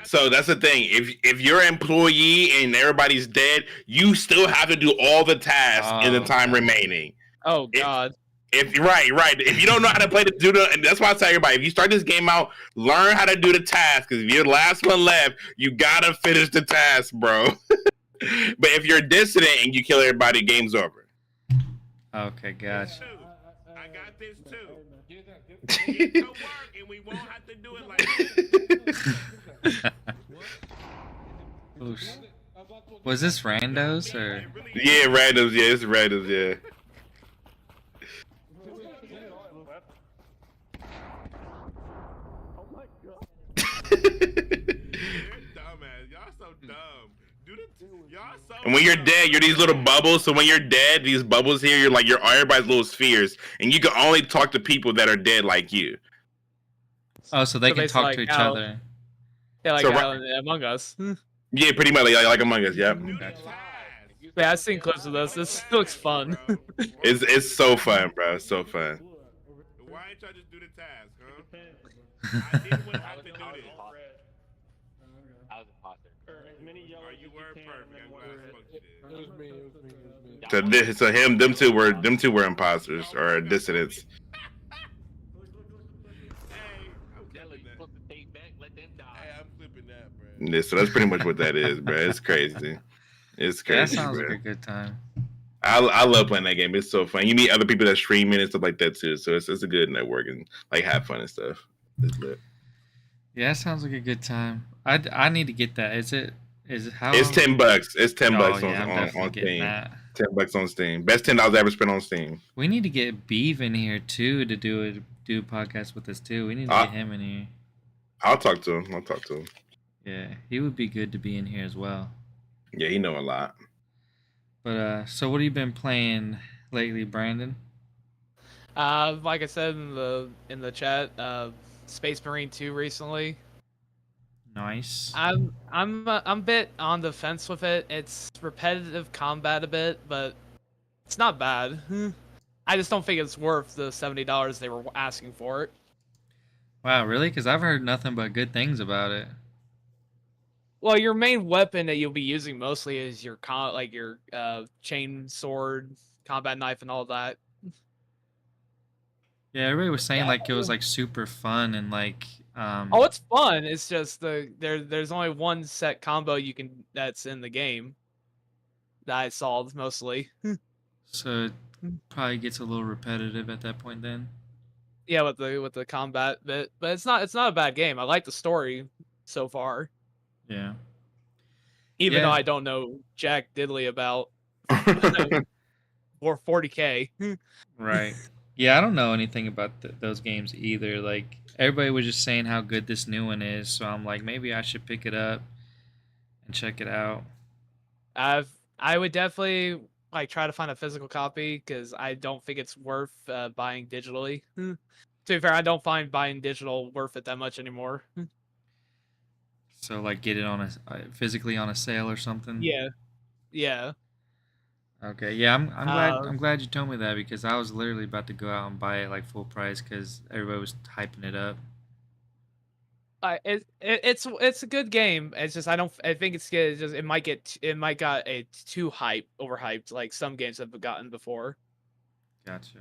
So that's the thing. If you're an employee and everybody's dead, you still have to do all the tasks in the time remaining. Oh God. If right. If you don't know how to play and that's why I tell everybody, if you start this game out, learn how to do the task. Because if you're the last one left, you gotta finish the task, bro. But if you're a dissident and you kill everybody, game's over. Okay, gotcha. I got this too. Get to work and we won't have to do it like this. Was this randos or? Yeah, randos. Yeah, it's randos. Yeah. And when you're dead, you're these little bubbles. So when you're dead, these bubbles here, you're everybody's little spheres, and you can only talk to people that are dead like you. Oh, so they can talk to each other. Yeah, like Among Us. Yeah, pretty much like Among Us. Yep. Yeah, I've seen clips of this. This looks fun. It's so fun, bro. It's so fun. Why didn't y'all just do the task, huh? I didn't want to have to do this. You were perfect. I'm glad I spoke to you. Them two were imposters or dissidents. I'm flipping that, bro. Yeah, so that's pretty much what that is, bro. It's crazy. It's crazy. That sounds bro. like a good time. I love playing that game. It's so fun. You meet other people that stream and stuff like that too. So it's a good network and like have fun and stuff. It's lit. Yeah, it sounds like a good time. I need to get that. Is it how? It's $10. It's $10 on Steam. That. $10 on Steam. Best $10 I ever spent on Steam. We need to get Beeve in here too to do a podcast with us too. We need to get him in here. I'll talk to him. Yeah, he would be good to be in here as well. Yeah, he know a lot. But so what have you been playing lately, Brandon? Like I said in the chat, Space Marine 2 recently. Nice. I'm a bit on the fence with it. It's repetitive combat a bit, but it's not bad. I just don't think it's worth the $70 they were asking for it. Wow, really? Because I've heard nothing but good things about it. Well, your main weapon that you'll be using mostly is your chain sword, combat knife, and all that. Yeah, everybody was saying Yeah. like it was like super fun and like Oh, it's fun. It's just there's only one set combo that's in the game that I solved mostly. so it probably gets a little repetitive at that point then. Yeah, with the combat bit, but it's not a bad game. I like the story so far, Yeah. even though Yeah. I don't know jack diddly about or 40K. Right. Yeah, I don't know anything about those games either. Like everybody was just saying how good this new one is, so I'm like maybe I should pick it up and check it out. I would definitely like try to find a physical copy because I don't think it's worth buying digitally. To be fair, I don't find buying digital worth it that much anymore. So like get it on physically on a sale or something. Yeah, yeah. Okay. Yeah, Uh, I'm glad you told me that because I was literally about to go out and buy it like full price because everybody was hyping it up. it's a good game. It's just I think it's good. It's just it might got a too overhyped like some games have gotten before. Gotcha.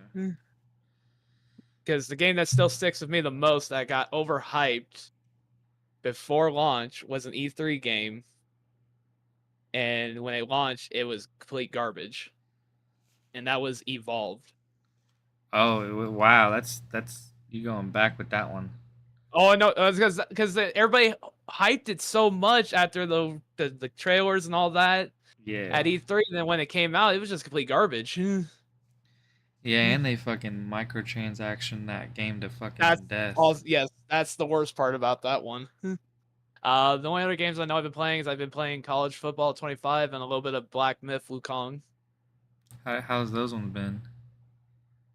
Because the game that still sticks with me the most that got overhyped before launch was an E3 game, and when it launched, it was complete garbage, and that was Evolved. Oh wow, that's you going back with that one. Oh no, because everybody hyped it so much after the trailers and all that Yeah. at E3, and then when it came out, it was just complete garbage. Yeah, and they fucking microtransaction that game to fucking That's death. yes, that's the worst part about that one. The only other games I know I've been playing is I've been playing College Football 25 and a little bit of Black Myth Wukong. How's those ones been?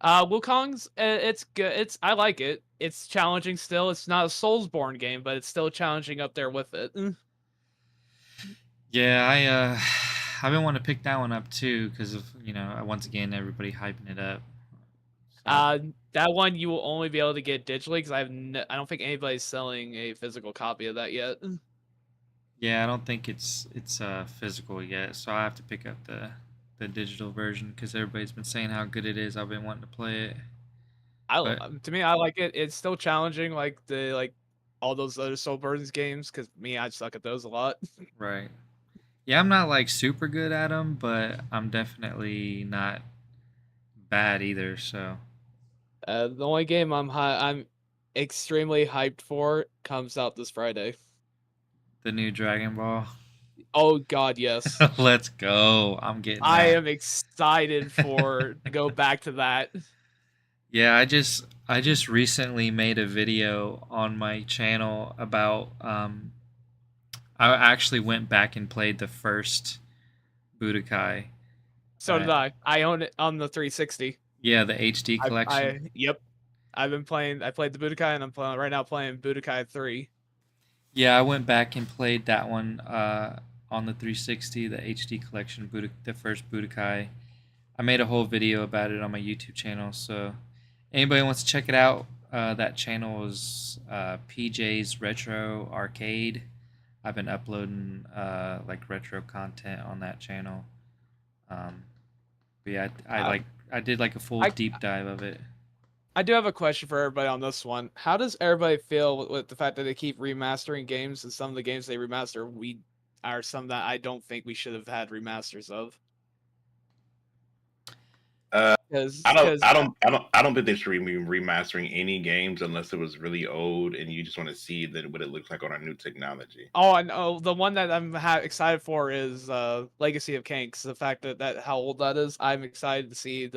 Wukong's it's good. I like it. It's challenging still. It's not a Soulsborne game, but it's still challenging up there with it. Yeah, I've been wanting to pick that one up too because of once again everybody hyping it up. So, That one you will only be able to get digitally because I don't think anybody's selling a physical copy of that yet. yeah, I don't think it's physical yet, so I have to pick up the digital version because everybody's been saying how good it is. I've been wanting to play it. To me, I like it. It's still challenging, like all those other Soulsborne games. Because me, I suck at those a lot. Right. Yeah, I'm not like super good at them, but I'm definitely not bad either. So The only game I'm extremely hyped for comes out this Friday. the new Dragon Ball. Oh God, yes! Let's go! I'm getting. I that. am excited to go back to that. Yeah, I just recently made a video on my channel about I actually went back and played the first Budokai. So did I. I own it on the 360. Yeah, the HD collection. Yep. I've been playing. I played the Budokai, and I'm right now playing Budokai 3. Yeah, I went back and played that one on the 360, the HD collection, the first Budokai. I made a whole video about it on my YouTube channel, so anybody wants to check it out, that channel is PJ's Retro Arcade. I've been uploading like retro content on that channel. But yeah, I did like a full deep dive of it. I do have a question for everybody on this one. How does everybody feel with the fact that they keep remastering games, and some of the games they remaster are some that I don't think we should have had remasters of? I don't think they should be remastering any games unless it was really old and you just want to see what it looks like on our new technology. Oh, I know the one that I'm excited for is Legacy of Kain. The fact that how old that is, I'm excited to see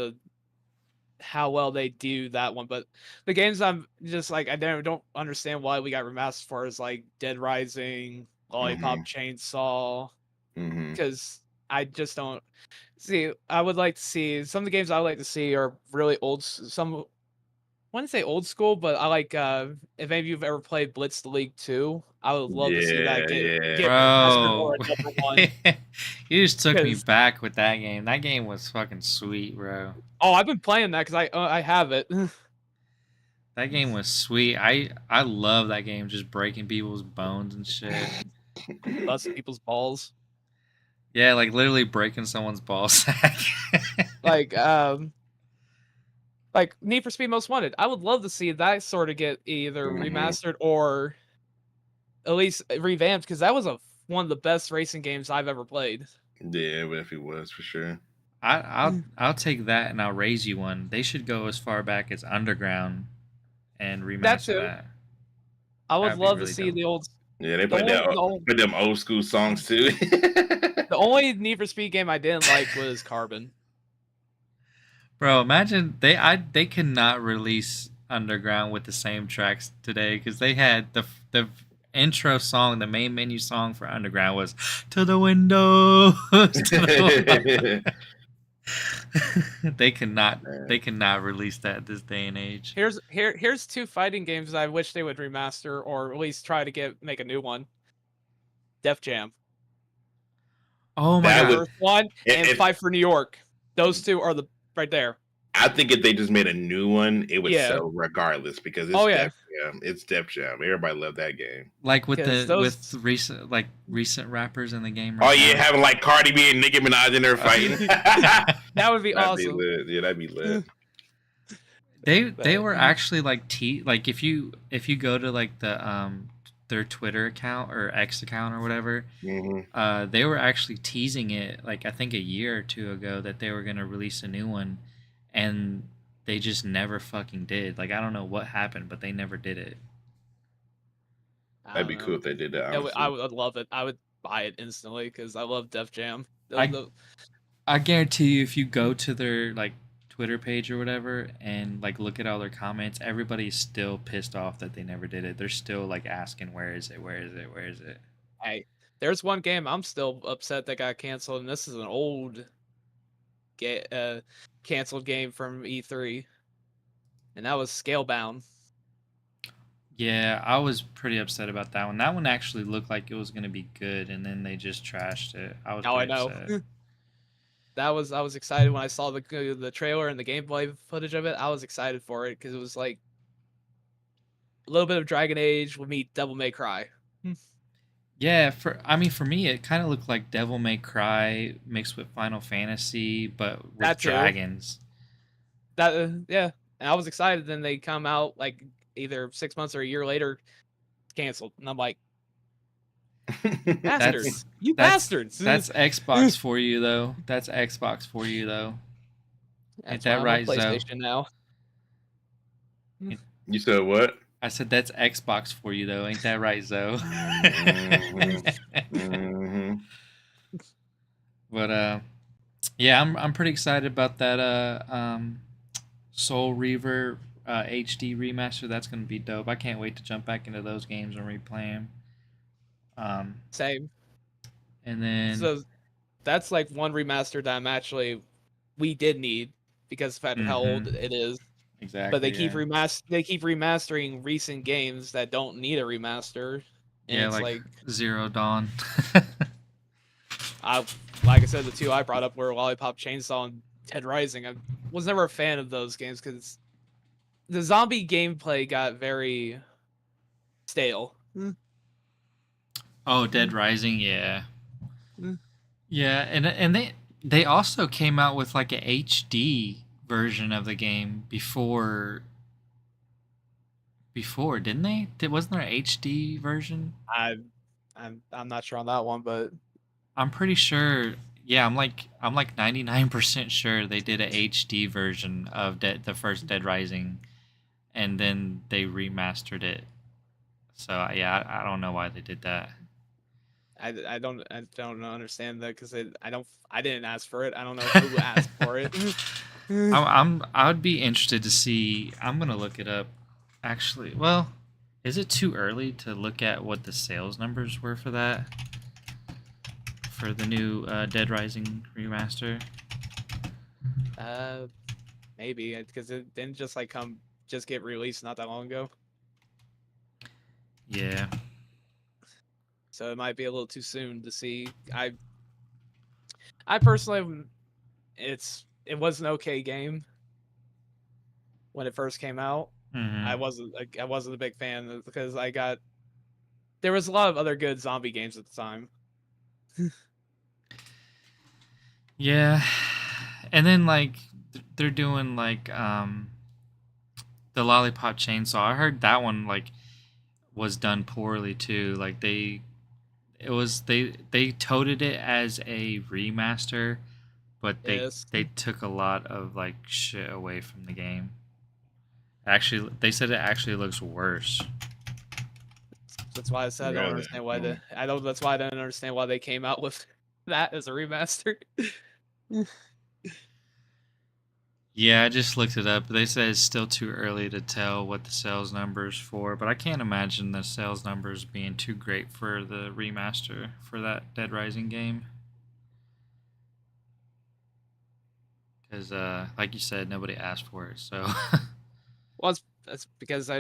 how well they do that one. But the games I'm just like I don't understand why we got remastered for is like Dead Rising, Lollipop Chainsaw, because I just don't see. I would like to see some of the games I would like to see are really old. Some want to say old school, but I like if any of you've ever played Blitz the League 2, I would love to see that get remastered or Bro, another one. you just took me 'Cause- back with that game. That game was fucking sweet, bro. Oh, I've been playing that because I have it. That game was sweet. I love that game, just breaking people's bones and shit. Busting people's balls. Yeah, like literally breaking someone's ball sack. Like Need for Speed Most Wanted. I would love to see that sort of get either remastered or at least revamped because that was one of the best racing games I've ever played. Yeah, but if it was for sure. I'll take that and I'll raise you one. They should go as far back as Underground and remaster that. I would That'd be love to really see dope. the old. Yeah, they put them old school songs too. The only Need for Speed game I didn't like was Carbon. Bro, imagine they cannot release Underground with the same tracks today because they had the intro song, the main menu song for Underground was "To the Windows." They cannot release that this day and age. Here's two fighting games I wish they would remaster or at least try to make a new one. Def Jam. Oh my god! First one and Fight for New York. Those two are right there. I think if they just made a new one, it would Yeah. sell regardless because it's Def Jam. It's Def Jam. Everybody loved that game. Like with with recent rappers in the game. Right now. Having like Cardi B and Nicki Minaj in there fighting. That would be awesome. Be lit. Yeah, that'd be lit. They were actually like if you go to like the their Twitter account or X account or whatever, they were actually teasing it like I think a year or two ago that they were gonna release a new one, and they just never fucking did. Like I don't know what happened, but they never did it. That'd be cool if they did that. I would love it. I would buy it instantly because I love Def Jam. I guarantee you, if you go to their like Twitter page or whatever and like look at all their comments, everybody's still pissed off that they never did it. They're still like asking, "Where is it? Where is it? Where is it?" Hey, there's one game I'm still upset that got canceled, and this is an old canceled game from E3, and that was Scalebound. Yeah, I was pretty upset about that one. That one actually looked like it was going to be good, and then they just trashed it. I was upset. I was excited when I saw the trailer and the gameplay footage of it. I was excited for it because it was like a little bit of Dragon Age would meet Devil May Cry. Yeah, for me, it kind of looked like Devil May Cry mixed with Final Fantasy, but with dragons. Yeah, and I was excited. Then they come out like either 6 months or a year later, canceled, and I'm like, bastards! Bastards! That's Xbox for you, though. That's Xbox for you, though. Ain't that right, PlayStation now. You said what? I said that's Xbox for you, though. Ain't that right, Zoe? But yeah, I'm pretty excited about that Soul Reaver HD remaster. That's gonna be dope. I can't wait to jump back into those games and replay them. Same. And then so that's like one remaster that we did need because of the fact of how old it is. Exactly. But they keep remastering recent games that don't need a remaster. And it's like Zero Dawn. Like I said, the two I brought up were Lollipop Chainsaw and Dead Rising. I was never a fan of those games because the zombie gameplay got very stale. Oh, Dead Rising, yeah. Yeah, and they also came out with like a HD version of the game before, didn't they? Wasn't there an HD version? I'm not sure on that one, but I'm pretty sure. Yeah, I'm like 99% sure they did a HD version of the first Dead Rising, and then they remastered it. So yeah, I don't know why they did that. I don't understand that because I didn't ask for it. I don't know who asked for it. I would be interested to see. I'm gonna look it up. Actually, well, is it too early to look at what the sales numbers were for that? For the new Dead Rising remaster? Maybe because it didn't just like come just get released not that long ago. Yeah. So it might be a little too soon to see. I personally, it was an okay game when it first came out. Mm-hmm. I wasn't a big fan because there was a lot of other good zombie games at the time. Yeah. And then like they're doing like the Lollipop Chainsaw. I heard that one like was done poorly too. Like they touted it as a remaster, but Yes. they took a lot of like shit away from the game. Actually, they said it actually looks worse. That's why I said I don't understand why that's why I don't understand why they came out with that as a remaster. Yeah, I just looked it up. They said it's still too early to tell what the sales numbers for, but I can't imagine the sales numbers being too great for the remaster for that Dead Rising game. Because, like you said, nobody asked for it, so. Well, that's because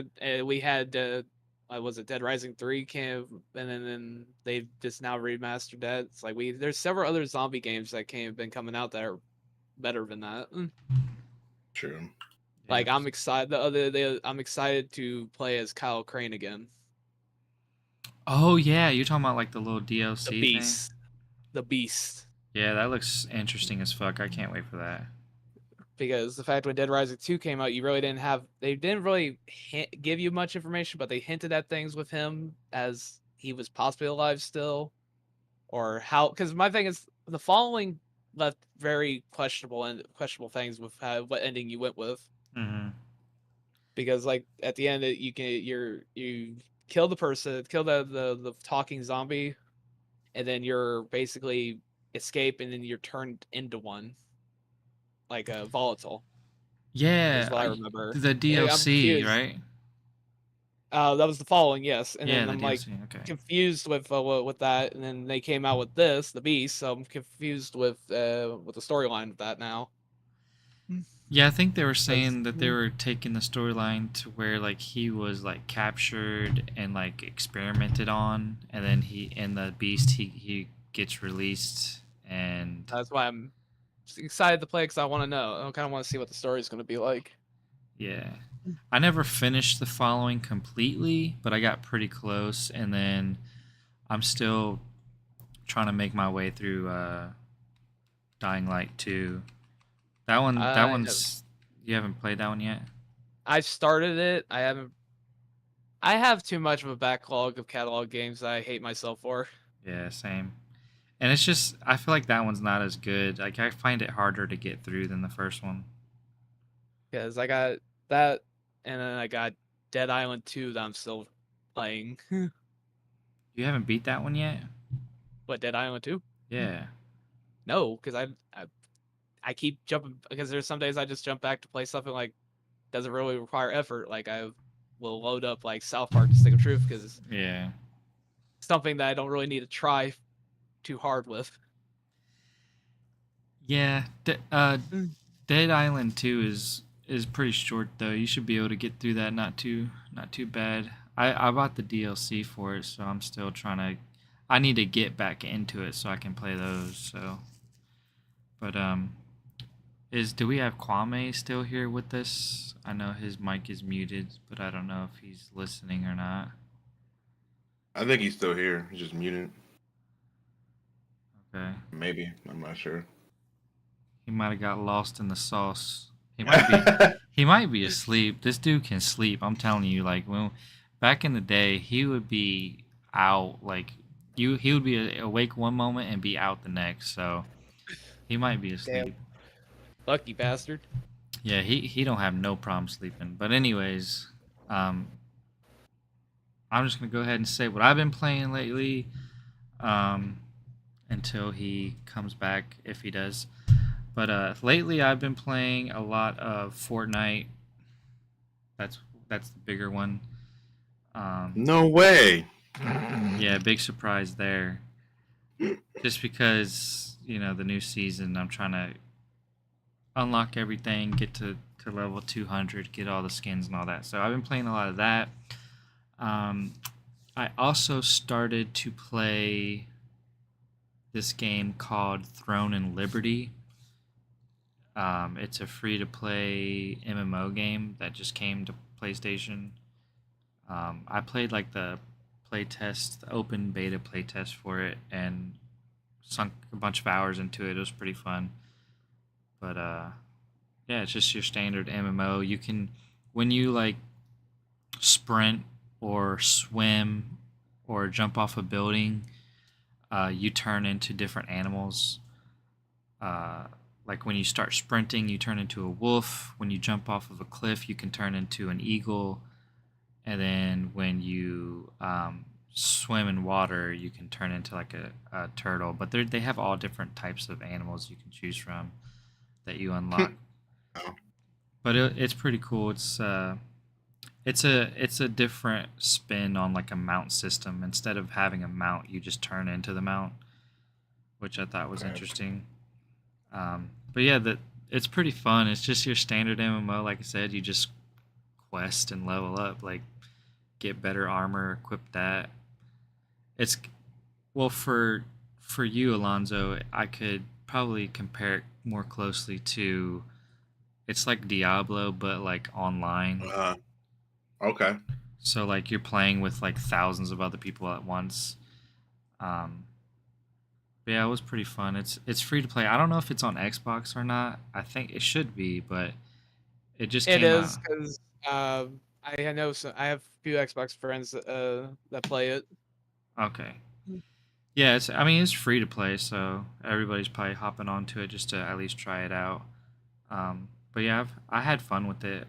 we had was it Dead Rising 3 came, and then they've just now remastered that. It's like there's several other zombie games that been coming out that are better than that. True. Like I'm excited. I'm excited to play as Kyle Crane again. Oh yeah, you're talking about like the little DLC The Beast. thing? The Beast. Yeah, that looks interesting as fuck. I can't wait for that. Because the fact when Dead Rising 2 came out, they didn't really give you much information, but they hinted at things with him as he was possibly alive still, or how. Because my thing is the following left very questionable things with what ending you went with. Mm-hmm. Because like at the end, you kill the person, kill the talking zombie, and then you're basically escape, and then you're turned into one. Like a volatile. Yeah, Is what I remember. the DLC, right? That was the following, yes. And Yeah, then the I'm DLC. like confused with that, and then they came out with this, the Beast. So I'm confused with the storyline of that now. Yeah, I think they were saying that they were taking the storyline to where like he was like captured and like experimented on, and then in the Beast he gets released, and that's why I'm excited to play because I want to know. I kind of want to see what the story is going to be like. Yeah, I never finished the following completely, but I got pretty close, and then I'm still trying to make my way through Dying Light 2. That one's you haven't played that one yet? I started it. I haven't. I have too much of a backlog of catalog games that I hate myself for. Yeah, same. And it's just I feel like that one's not as good. Like I find it harder to get through than the first one. Because I got that, and then I got Dead Island 2 that I'm still playing. You haven't beat that one yet? What, Dead Island 2? Yeah. No, because I keep jumping, because there's some days I just jump back to play something like doesn't really require effort. Like I will load up like South Park: The Stick of Truth because Yeah. something that I don't really need to try too hard with. Yeah. Dead Island 2 is pretty short though. You should be able to get through that not too bad. I bought the DLC for it, so I'm still trying to I need to get back into it so I can play those, so but do we have Kwame still here with us? I know his mic is muted, but I don't know if he's listening or not. I think he's still here. He's just muted. Okay. Maybe. I'm not sure. He might have got lost in the sauce. He might be asleep. This dude can sleep. I'm telling you, like back in the day, he would be out like he would be awake one moment and be out the next. So he might be asleep. Damn. Lucky bastard. Yeah, he don't have no problem sleeping. But anyways, I'm just gonna go ahead and say what I've been playing lately, until he comes back, if he does. But lately I've been playing a lot of Fortnite. That's the bigger one. No way. Yeah, big surprise there. Just because the new season, I'm trying to unlock everything, get to to level 200, get all the skins and all that. So I've been playing a lot of that. I also started to play this game called Throne and Liberty. It's a free-to-play MMO game that just came to PlayStation. I played like the playtest, the open beta playtest for it, and sunk a bunch of hours into it. It was pretty fun. But yeah, it's just your standard MMO. You can, when you like sprint or swim or jump off a building, you turn into different animals. Like when you start sprinting, you turn into a wolf. When you jump off of a cliff, you can turn into an eagle. And then when you swim in water, you can turn into like a turtle. But they have all different types of animals you can choose from that you unlock. But it's pretty cool. It's a different spin on like a mount system. Instead of having a mount, you just turn into the mount, which I thought was interesting. But yeah, it's pretty fun. It's just your standard MMO. Like I said, you just quest and level up, like get better armor, equip that. It's well for you, Alonzo. I could probably compare it more closely to. It's like Diablo, but like online. Okay. So like you're playing with like thousands of other people at once. But yeah, it was pretty fun. It's free to play. I don't know if it's on Xbox or not. I think it should be, but it just It came is out. because I know I have a few Xbox friends that play it. Okay. Yeah, it's free to play, so everybody's probably hopping onto it just to at least try it out. But yeah, I had fun with it.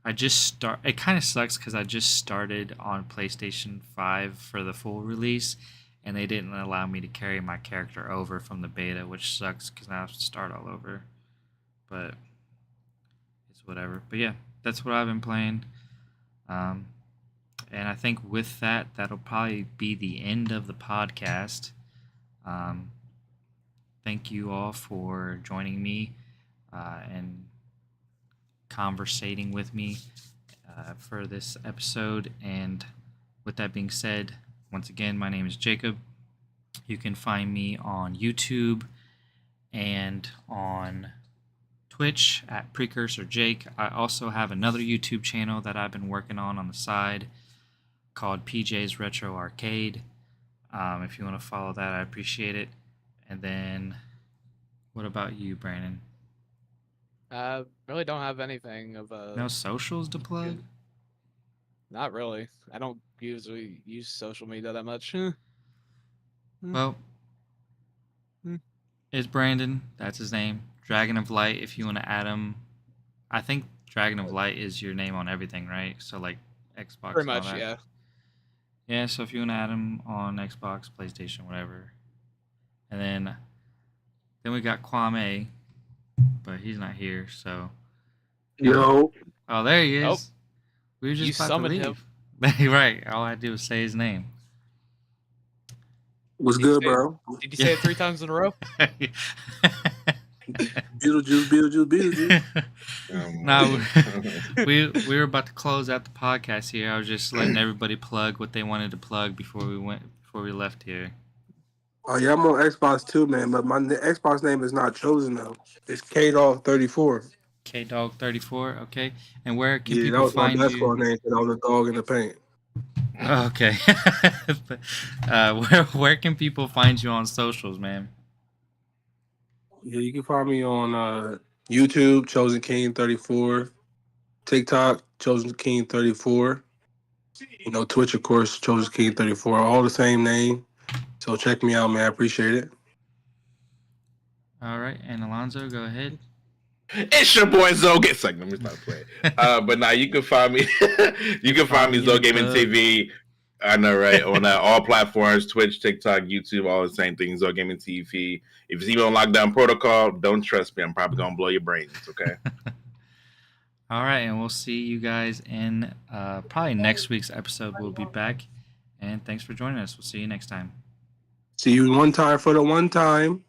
It kind of sucks because I just started on PlayStation 5 for the full release, and they didn't allow me to carry my character over from the beta, which sucks because I have to start all over. But it's whatever. But yeah, that's what I've been playing. And I think with that, that'll probably be the end of the podcast. Thank you all for joining me and conversating with me for this episode. And with that being said, once again, my name is Jacob. You can find me on YouTube and on Twitch at Precursor Jake. I also have another YouTube channel that I've been working on the side called PJ's Retro Arcade. If you want to follow that, I appreciate it. And then, what about you, Brandon? Really don't have anything of No socials to plug? Not really. I don't usually use social media that much. Well, it's Brandon. That's his name. Dragon of Light. If you want to add him, I think Dragon of Light is your name on everything, right? So like Xbox. Pretty much, yeah. Yeah. So if you want to add him on Xbox, PlayStation, whatever, and then we got Kwame, but he's not here. So. Yo. Oh, there he is. Nope. We were just You about to summoned leave. him. Right. All I had to do was say his name. What's good, bro? Did you say it 3 times in a row? Beetlejuice. No, we were about to close out the podcast here. I was just letting everybody plug what they wanted to plug before we left here. Oh yeah, I'm on Xbox too, man. But my Xbox name is not chosen though. It's KDog34. KDog34. Okay. And where can Yeah, that people was my find basketball you? name. And I was a dog in the paint. Okay. Where can people find you on socials, man? Yeah, you can find me on YouTube, Chosen King 34, TikTok, Chosen King 34. You know, Twitch, of course, Chosen King 34. All the same name. So check me out, man. I appreciate it. All right, and Alonzo, go ahead. It's your boy Zoe. Like, let me stop playing. But now you can find me. You can find me Zoe Gaming TV. I know, right? On all platforms: Twitch, TikTok, YouTube, all the same things. Zoe Gaming TV. If you see me on Lockdown Protocol, don't trust me. I'm probably gonna blow your brains. Okay. All right, and we'll see you guys in probably next week's episode. We'll be back, and thanks for joining us. We'll see you next time. See you one time for the one time.